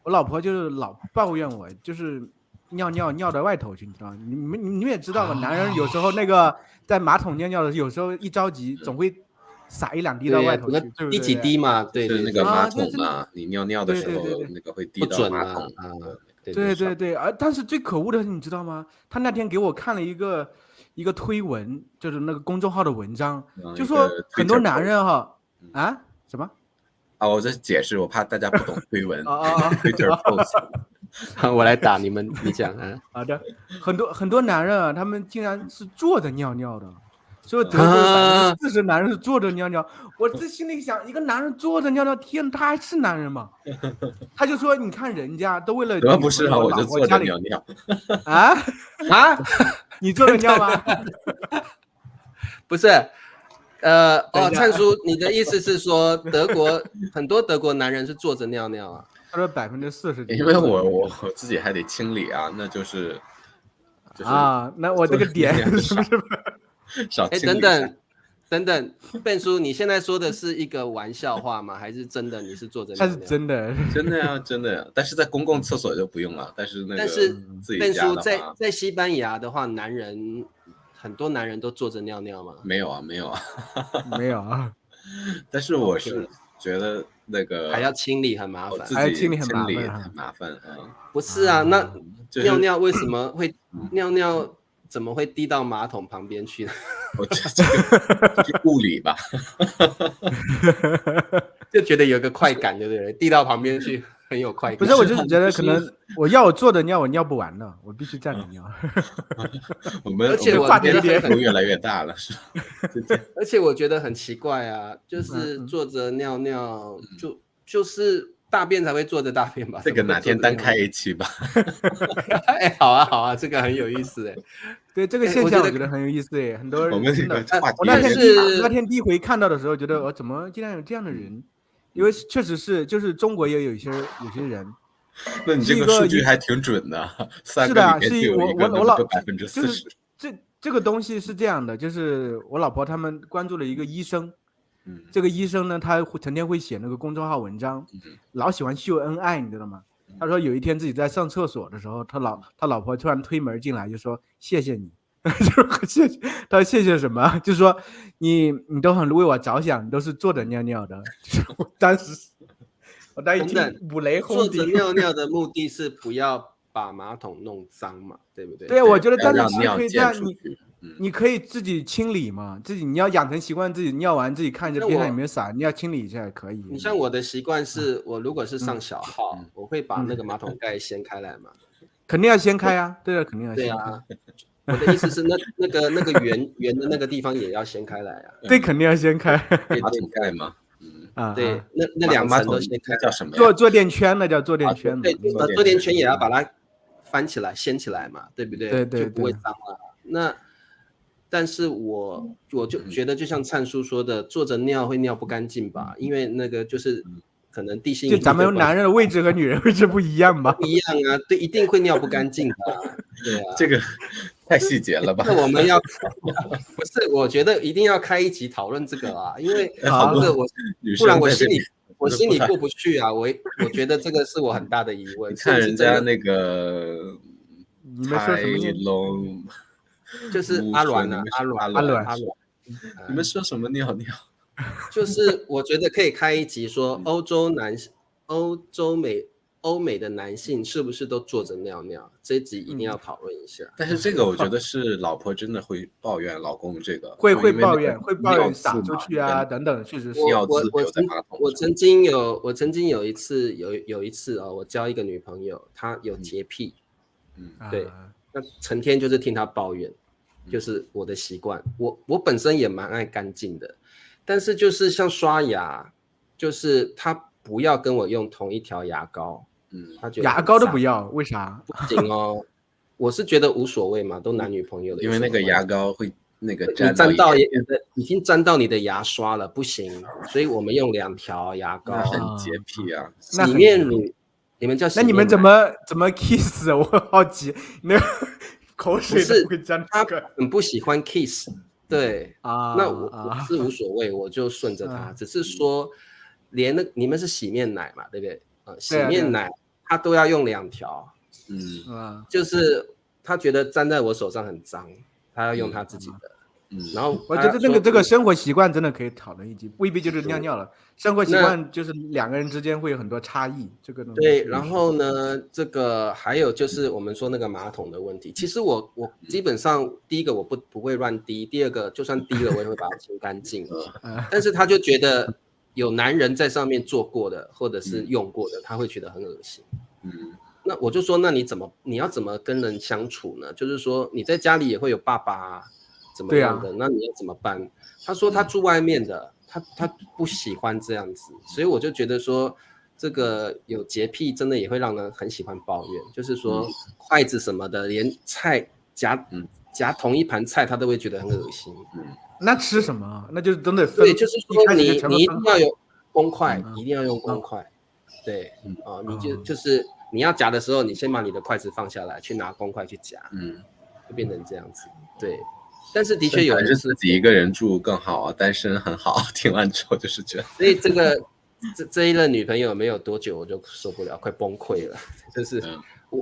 我老婆就是老抱怨我，就是尿到外头去，你知道吗？你们也知道嘛，男人有时候那个在马桶尿尿的，有时候一着急总会撒1-2滴到外头去，滴几滴嘛，对，就是那个马桶嘛，你尿尿的时候那个会滴到马桶对，但是最可恶的是你知道吗？他那天给我看了一个推文，就是那个公众号的文章，就说很多男人什么？我在解释，我怕大家不懂推文。Twitter post， 我来打你们，你讲好的，很多男人他们竟然是坐着尿尿的，所以德国40%男人是坐着尿尿。我这心里想，一个男人坐着尿尿，天，他还是男人吗？他就说，你看人家都为了怎么不是我就坐着尿尿你坐着尿吗？不是。灿叔，你的意思是说很多德国男人是坐着尿尿啊？他说40%，因为我自己还得清理啊，那就是那我这个点是不是？少清理一下。等等，Ben叔，你现在说的是一个玩笑话吗？还是真的？你是坐着尿尿？他是真的，真的呀。但是在公共厕所就不用了，但是自己家 Ben 叔在西班牙的话，很多男人都坐着尿尿吗？没有啊。没有啊。但是我是觉得那个还要清理很麻烦，还要清理很麻烦不是啊，那尿尿为什么会尿尿？怎么会滴到马桶旁边去呢？这是物理吧。就觉得有个快感，对不对？滴到旁边去很有快感。不是，我就是觉得可能我坐着尿，我尿不完了，我必须站着尿。而且我觉得越来越大了，是。而且我觉得很奇怪啊，就是坐着尿尿，就是大便才会坐着大便吧？这个哪天单开一期吧。好啊，这个很有意思对，这个现象我觉得很有意思很多人真的。我那天第一回看到的时候，觉得怎么竟然有这样的人？因为确实是，就是中国也有些人。那你这个数据还挺准的。是的，是我老40%。这个东西是这样的，就是我老婆他们关注了一个医生。这个医生呢，他成天会写那个公众号文章，老喜欢秀恩爱，你知道吗？他说有一天自己在上厕所的时候，他老婆突然推门进来，就说谢谢你。他说谢谢什么？就说你都很为我着想，你都是坐着尿尿的。我当时一听五雷轰顶。坐着尿尿的目的是不要把马桶弄脏嘛，对不对？对，我觉得但是可以这样，你可以自己清理嘛，你要养成习惯，自己尿完自己看着边上有没有洒，你要清理一下也可以。你像我的习惯是，我如果是上小号，我会把那个马桶盖掀开来嘛。肯定要掀开啊，对啊，肯定要掀开。我的意思是那个圆的那个地方也要掀开来啊。这肯定要掀开。马桶盖吗？对，那2层都掀开，叫什么？坐垫圈那叫坐垫圈。对，坐垫圈也要把它翻起来掀起来嘛，对不对？对，就不会脏了。但是我就觉得，就像灿叔说的，坐着尿会尿不干净吧？因为那个就是可能地心引力，就咱们男人的位置和女人位置不一样吧？不一样啊，对，一定会尿不干净的。对啊，这个太细节了吧？那我们要不是？我觉得一定要开一集讨论这个啊，因为这个不然我心里过不去啊。我觉得这个是我很大的疑问。你看人家那个，你们说什么？就是阿卵啊，阿卵。你们说什么尿尿？就是我觉得可以开一集说欧美的男性是不是都坐着尿尿？这一集一定要讨论一下。但是这个我觉得是老婆真的会抱怨老公这个，会抱怨撒出去啊等等，确实是。我曾经有一次啊，我交一个女朋友，她有洁癖，对，那成天就是听她抱怨，就是我的习惯。我本身也蛮爱干净的，但是就是像刷牙，就是她不要跟我用同一条牙膏。牙膏都不要，为啥？不行哦，我是觉得无所谓嘛，都男女朋友的。因为那个牙膏会那个已经沾到你的牙刷了，不行，所以我们用2条牙膏。很洁癖啊！洗面乳，你们叫洗面奶？那你们怎么 kiss？ 我好奇，那口水都会沾这个。他很不喜欢 kiss， 对啊。那我是无所谓，我就顺着他，只是说连你们是洗面奶嘛，对不对？洗面奶。他都要用2条，就是他觉得粘在我手上很脏，他要用他自己的。然后我觉得这个生活习惯真的可以讨论一集，未必就是尿尿了，生活习惯就是2个人之间会有很多差异。这个东西对，然后呢，这个还有就是我们说那个马桶的问题，其实我基本上第一个我不会乱滴，第二个就算滴了我也会把它清干净。但是他就觉得有男人在上面做过的或者是用过的，他会觉得很恶心。那我就说，那你要怎么跟人相处呢？就是说你在家里也会有爸爸啊，怎么样的？那你要怎么办？他说他住外面的，他不喜欢这样子，所以我就觉得说，这个有洁癖真的也会让人很喜欢抱怨，就是说筷子什么的，连菜夹同一盘菜，他都会觉得很恶心。那吃什么？那就真的分。对，就是说你一定要有公筷，一定要用公筷。对，你就是你要夹的时候，你先把你的筷子放下来，去拿公筷去夹，就变成这样子。对，但是的确有人是自己一个人住更好啊，单身很好。听完之后就是觉得，所以这一任女朋友没有多久我就受不了，快崩溃了。就是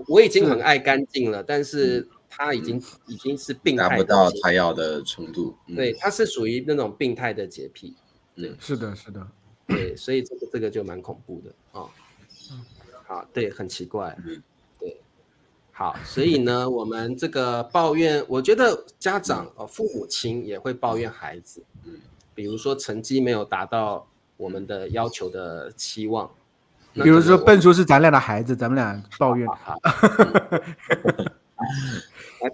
我已经很爱干净了，但是他已经是病态的，达不到他要的程度。对，他是属于那种病态的洁癖。对，是的。对，所以这个就蛮恐怖的哦。好，对，很奇怪。对，好，所以呢，我们这个抱怨，我觉得家长父母亲也会抱怨孩子，比如说成绩没有达到我们的要求的期望，比如说笨叔是咱俩的孩子，咱们俩抱怨。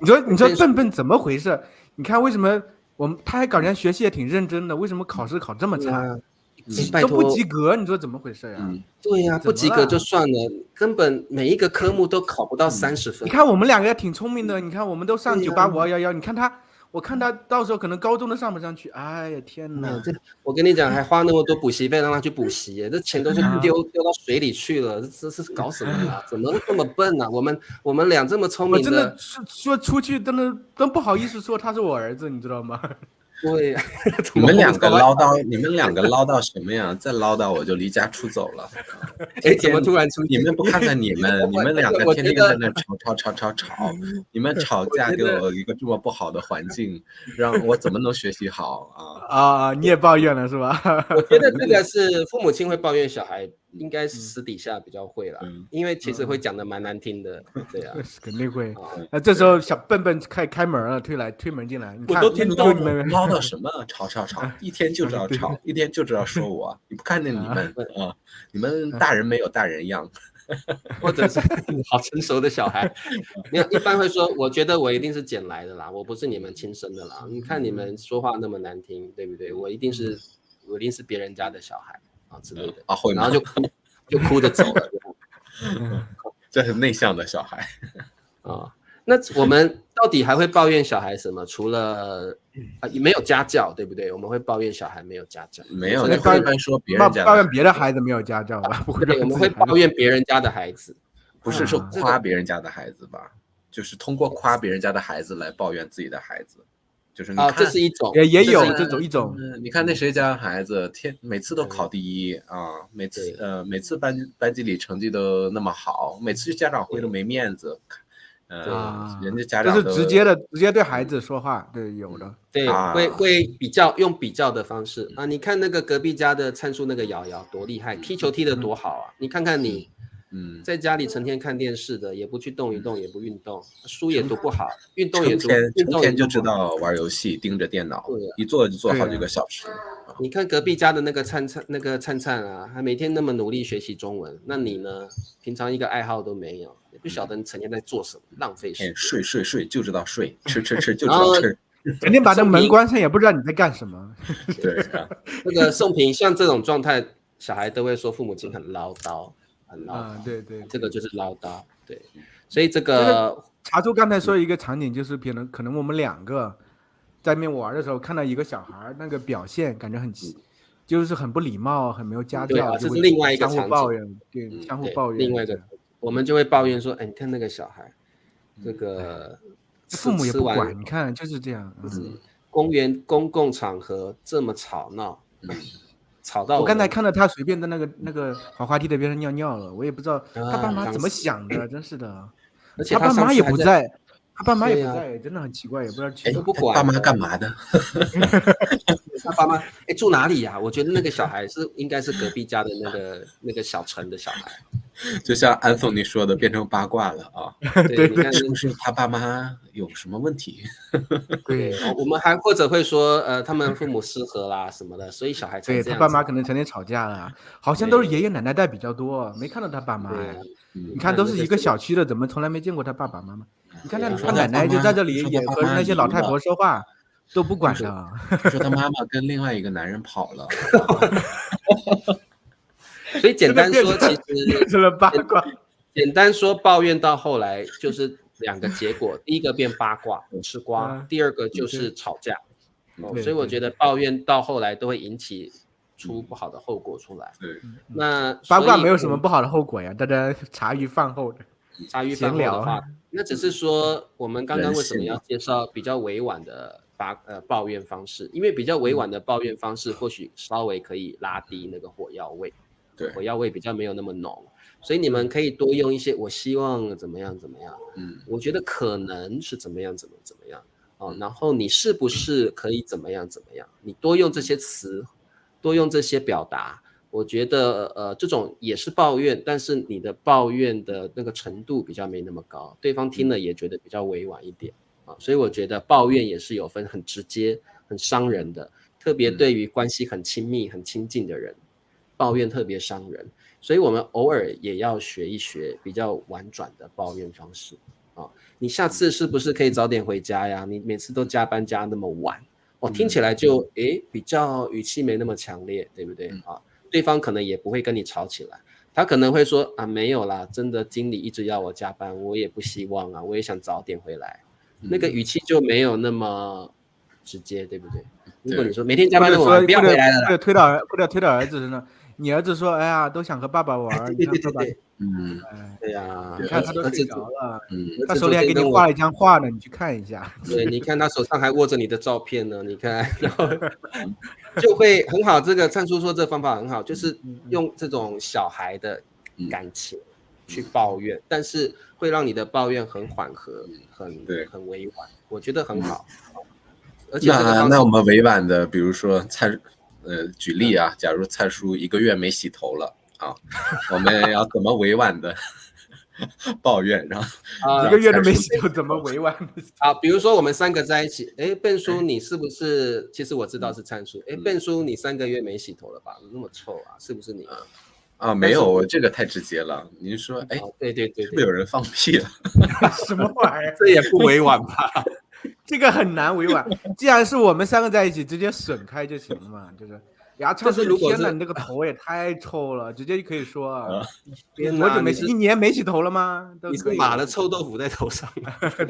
你说笨怎么回事？你看为什么他还搞人家学习也挺认真的，为什么考试考这么差？都不及格，你说怎么回事呀？对呀，不及格就算了，根本每一个科目都考不到30分。你看我们2个也挺聪明的，你看我们都上98511，你看他，我看他到时候可能高中都上不上去。哎呀天哪！我跟你讲，还花那么多补习费让他去补习，这钱都是丢到水里去了，这是搞什么啊？怎么这么笨啊？我们俩这么聪明的，我真的说出去都不好意思说他是我儿子，你知道吗？对，你们2个唠叨什么呀？再唠叨我就离家出走了。怎么突然出？你们不看看你们2个天天在那吵，你们吵架给我一个这么不好的环境，让我怎么能学习好啊？你也抱怨了是吧？我觉得这个是父母亲会抱怨小孩，应该私底下比较会啦，因为其实会讲的蛮难听的，对啊，肯定会。那这时候小笨笨开门了，推门进来，你看我都听到你们唠叨什么吵，一天就知道吵，一天就知道说我，你不看见你们你们大人没有大人样。或者是好成熟的小孩。没有，一般会说，我觉得我一定是捡来的啦，我不是你们亲生的啦。你看你们说话那么难听，对不对？我一定是别人家的小孩啊之类的。然后就哭着走了。这是内向的小孩啊。那我们到底还会抱怨小孩什么？除了没有家教，对不对？我们会抱怨小孩没有家教，没有，一般说别人家抱怨别的孩子没有家教吧？对，我们会抱怨别人家的孩子，不是说夸别人家的孩子吧？就是通过夸别人家的孩子来抱怨自己的孩子，就是你看，这是一种，也有这种一种。你看那谁家孩子每次都考第一啊，每次班级里成绩都那么好，每次去家长会都没面子。人家家长就是直接对孩子说话，对，有的，对，会用比较的方式啊。你看那个隔壁家的灿叔那个瑶瑶多厉害，踢球踢得多好啊！你看看你，在家里成天看电视的，也不去动一动，也不运动，书也读不好，运动也成天就知道玩游戏，盯着电脑，一坐就坐好几个小时。你看隔壁家的那个灿灿啊，还每天那么努力学习中文，那你呢？平常一个爱好都没有，也不晓得你成天在做什么，浪费时间。睡就知道睡，吃就知道吃，整天把那门关上也不知道你在干什么。对啊，那个宋平像这种状态，小孩都会说父母亲很唠叨，很唠叨。对，这个就是唠叨。对，所以这个茶叔刚才说一个场景，就是可能我们两个在面玩的时候，看到一个小孩那个表现，感觉就是很不礼貌，很没有家教，这是另外一个相互抱怨，对，相互抱怨。另外一个，我们就会抱怨说，你看那个小孩，这个父母也不管，你看就是这样。公共场合这么吵闹，吵到我刚才看到他随便的那个滑梯的边上尿尿了，我也不知道他爸妈怎么想的，真是的。而且他爸妈也不在。他爸妈也不在，真的很奇怪，也不知道去。不管爸妈干嘛的？他爸妈住哪里呀？我觉得那个小孩应该是隔壁家的那个小陈的小孩。就像安东尼说的，变成八卦了啊！对，你看是不是他爸妈有什么问题？对，我们还或者会说，他们父母失和啦什么的，所以小孩才这样子。对，他爸妈可能成天吵架了，好像都是爷爷奶奶带比较多，没看到他爸妈。你看都是一个小区的，怎么从来没见过他爸爸妈妈？你看他奶奶就在这里，也和那些老太婆说话，都不管的。说他妈妈跟另外一个男人跑了。所以简单说，其实成了八卦。简单说，抱怨到后来就是两个结果：第一个变八卦吃瓜，第二个就是吵架。所以我觉得抱怨到后来都会引起出不好的后果出来。对，那八卦没有什么不好的后果呀，大家茶余饭后的。茶余饭后的话，那只是说我们刚刚为什么要介绍比较委婉的抱怨方式？因为比较委婉的抱怨方式，或许稍微可以拉低那个火药味。对，火药味比较没有那么浓，所以你们可以多用一些我希望怎么样怎么样，我觉得可能是怎么样怎么样然后你是不是可以怎么样怎么样，你多用这些词，多用这些表达，我觉得这种也是抱怨，但是你的抱怨的那个程度比较没那么高，对方听了也觉得比较委婉一点所以我觉得抱怨也是有分很直接很伤人的，特别对于关系很亲密很亲近的人，抱怨特别伤人，所以我们偶尔也要学一学比较婉转的抱怨方式你下次是不是可以早点回家呀？你每次都加班加那么晚听起来就比较语气没那么强烈，对不对对方可能也不会跟你吵起来，他可能会说没有啦，真的经理一直要我加班，我也不希望我也想早点回来那个语气就没有那么直接，对不对？如果你说每天加班那么晚，不要回来了啦，推到儿子身上。你儿子说：“哎呀，都想和爸爸玩。”对，对呀，你看他都睡着了，他手里还给你画了一张画呢，你去看一下。对，你看他手上还握着你的照片呢，你看，然后就会很好。这个灿叔说这方法很好，就是用这种小孩的感情去抱怨，但是会让你的抱怨很缓和，很委婉，我觉得很好。而且那我们委婉的，比如说举例假如灿叔1个月没洗头了我们要怎么委婉的抱怨？然后1个月都没洗头，怎么委婉？比如说我们3个在一起，笨叔你是不是？其实我知道是灿叔，笨叔你3个月没洗头了吧？那么臭是不是你？啊，没有，我这个太直接了。您说，哎，对，是不是有人放屁了？什么玩意儿？这也不委婉吧？这个很难委婉。既然是我们3个在一起，直接损开就行了嘛，就是。然后唱说天哪，你这个头也太臭了，直接就可以说多久没洗？1年没洗头了吗？你是码了臭豆腐在头上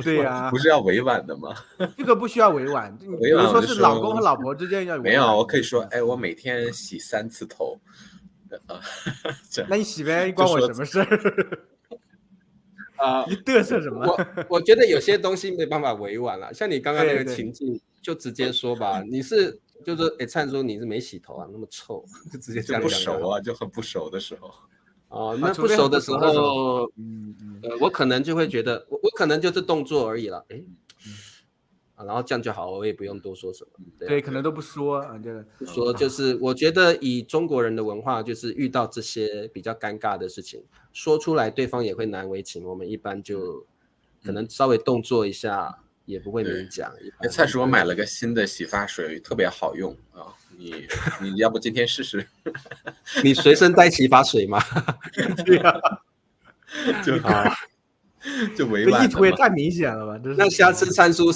对呀，不是要委婉的吗？这个不需要委婉，比如说是老公和老婆之间要委婉。没有，我可以说，哎，我每天洗3次头。那你洗呗，关我什么事儿？你嘚瑟什么？我觉得有些东西没办法委婉了，像你刚刚那个情境，就直接说吧。你是就是灿说你是没洗头啊，那么臭，就直接这样讲。不熟啊，就很不熟的时候。那不熟的时候，我可能就会觉得，我可能就是动作而已了，然后这样就好，我也不用多说什么。对，可能都不说不说，就是我觉得以中国人的文化，就是遇到这些比较尴尬的事情，说出来对方也会难为情，我们一般就可能稍微动作一下，也不会明讲。蔡叔，我买了个新的洗发水，特别好用啊，你要不今天试试？你随身带洗发水吗？对呀，就委婉。这意图也太明显了吧？那下次灿叔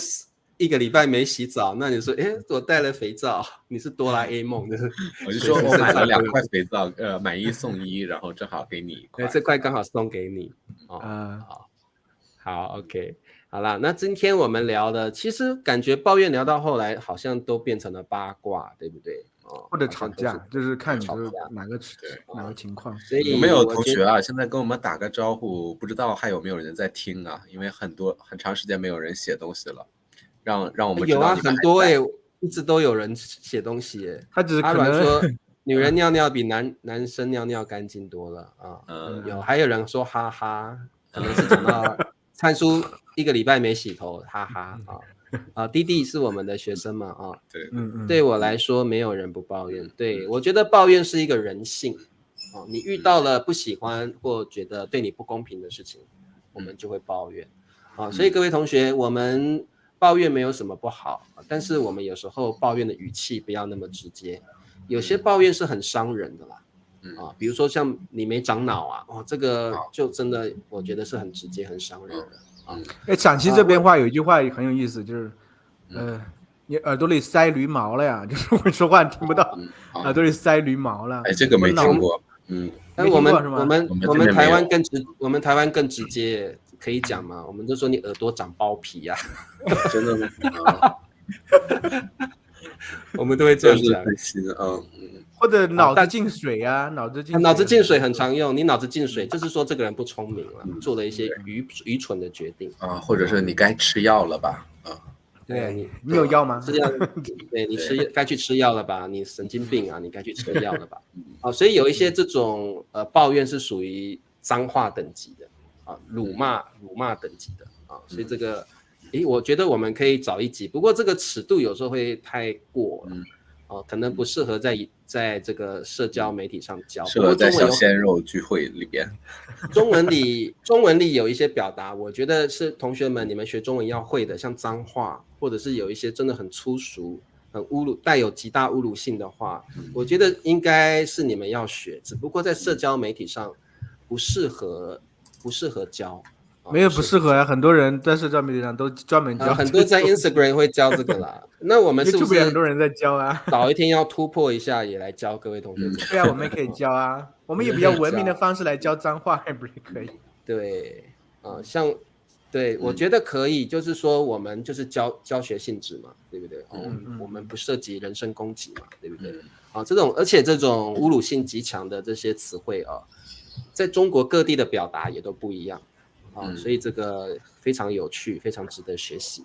1个礼拜没洗澡，那你说，我带了肥皂，你是哆啦 A 梦，就是我就说我买了2块肥皂，买1送1，然后正好给你1块，这块刚好送给你。好 ，OK， 好啦，那今天我们聊的，其实感觉抱怨聊到后来，好像都变成了八卦，对不对？或者吵架，就是看你哪个情况。所以有没有同学啊？现在跟我们打个招呼，不知道还有没有人在听啊？因为很长时间没有人写东西了。让我们知道。有啊，很多一直都有人写东西他只是阿软说女人尿尿比男生尿尿干净多了啊。还有人说哈哈，可能是讲到灿叔1个礼拜没洗头，哈哈弟弟是我们的学生嘛对我来说没有人不抱怨。对，我觉得抱怨是一个人性你遇到了不喜欢或觉得对你不公平的事情，我们就会抱怨所以各位同学，我们抱怨没有什么不好，但是我们有时候抱怨的语气不要那么直接，有些抱怨是很伤人的啦比如说像你没长脑这个就真的我觉得是很直接很伤人的陕西这边话有一句话很有意思，就是你耳朵里塞驴毛了呀，就是我说话听不到，耳朵里塞驴毛了。这个没听过。但我们台湾更直接，可以讲吗？我们就说你耳朵长包皮啊。真的吗？我们都会这样讲。或者脑子进水啊，脑子进水很常用。你脑子进水，就是说这个人不聪明了，做了一些愚蠢的决定或者是你该吃药了吧？对，你有药吗？吃药，对，你该去吃药了吧？你神经病啊，你该去吃药了吧？所以有一些这种抱怨是属于脏话等级的辱骂等级的所以这个我觉得我们可以找一集，不过这个尺度有时候会太过了可能不适合在这个社交媒体上教，适合在小鲜肉聚会里边。中文里有一些表达，我觉得是同学们你们学中文要会的，像脏话，或者是有一些真的很粗俗、很侮辱、带有极大侮辱性的话，我觉得应该是你们要学，只不过在社交媒体上不适合教。没有不适合很多人在社交媒体上都专门教，很多在 Instagram 会教这个啦。那我们是不是很多人在教啊？早一天要突破一下，也来教各位同学。对啊，我们也可以教啊，我们以比较文明的方式来教脏话，也不是可以？对对，我觉得可以，就是说我们就是教学性质嘛，对不对？我们不涉及人身攻击嘛，对不对？而且这种侮辱性极强的这些词汇在中国各地的表达也都不一样。所以这个非常有趣，非常值得学习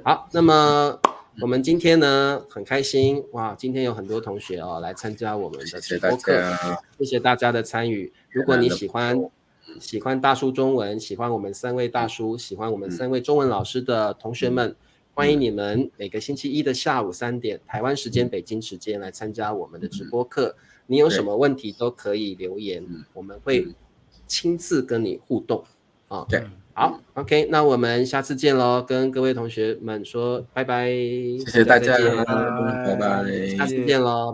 好，那么我们今天呢很开心今天有很多同学来参加我们的直播课，谢谢大家的参与。如果你喜欢大叔中文，喜欢我们3位大叔，喜欢我们3位中文老师的同学们，欢迎你们每个星期一的下午3点台湾时间、北京时间来参加我们的直播课。你有什么问题都可以留言，我们会亲自跟你互动。对，好 ，OK， 那我们下次见咯，跟各位同学们说拜拜，谢谢大家，拜拜，下次见咯。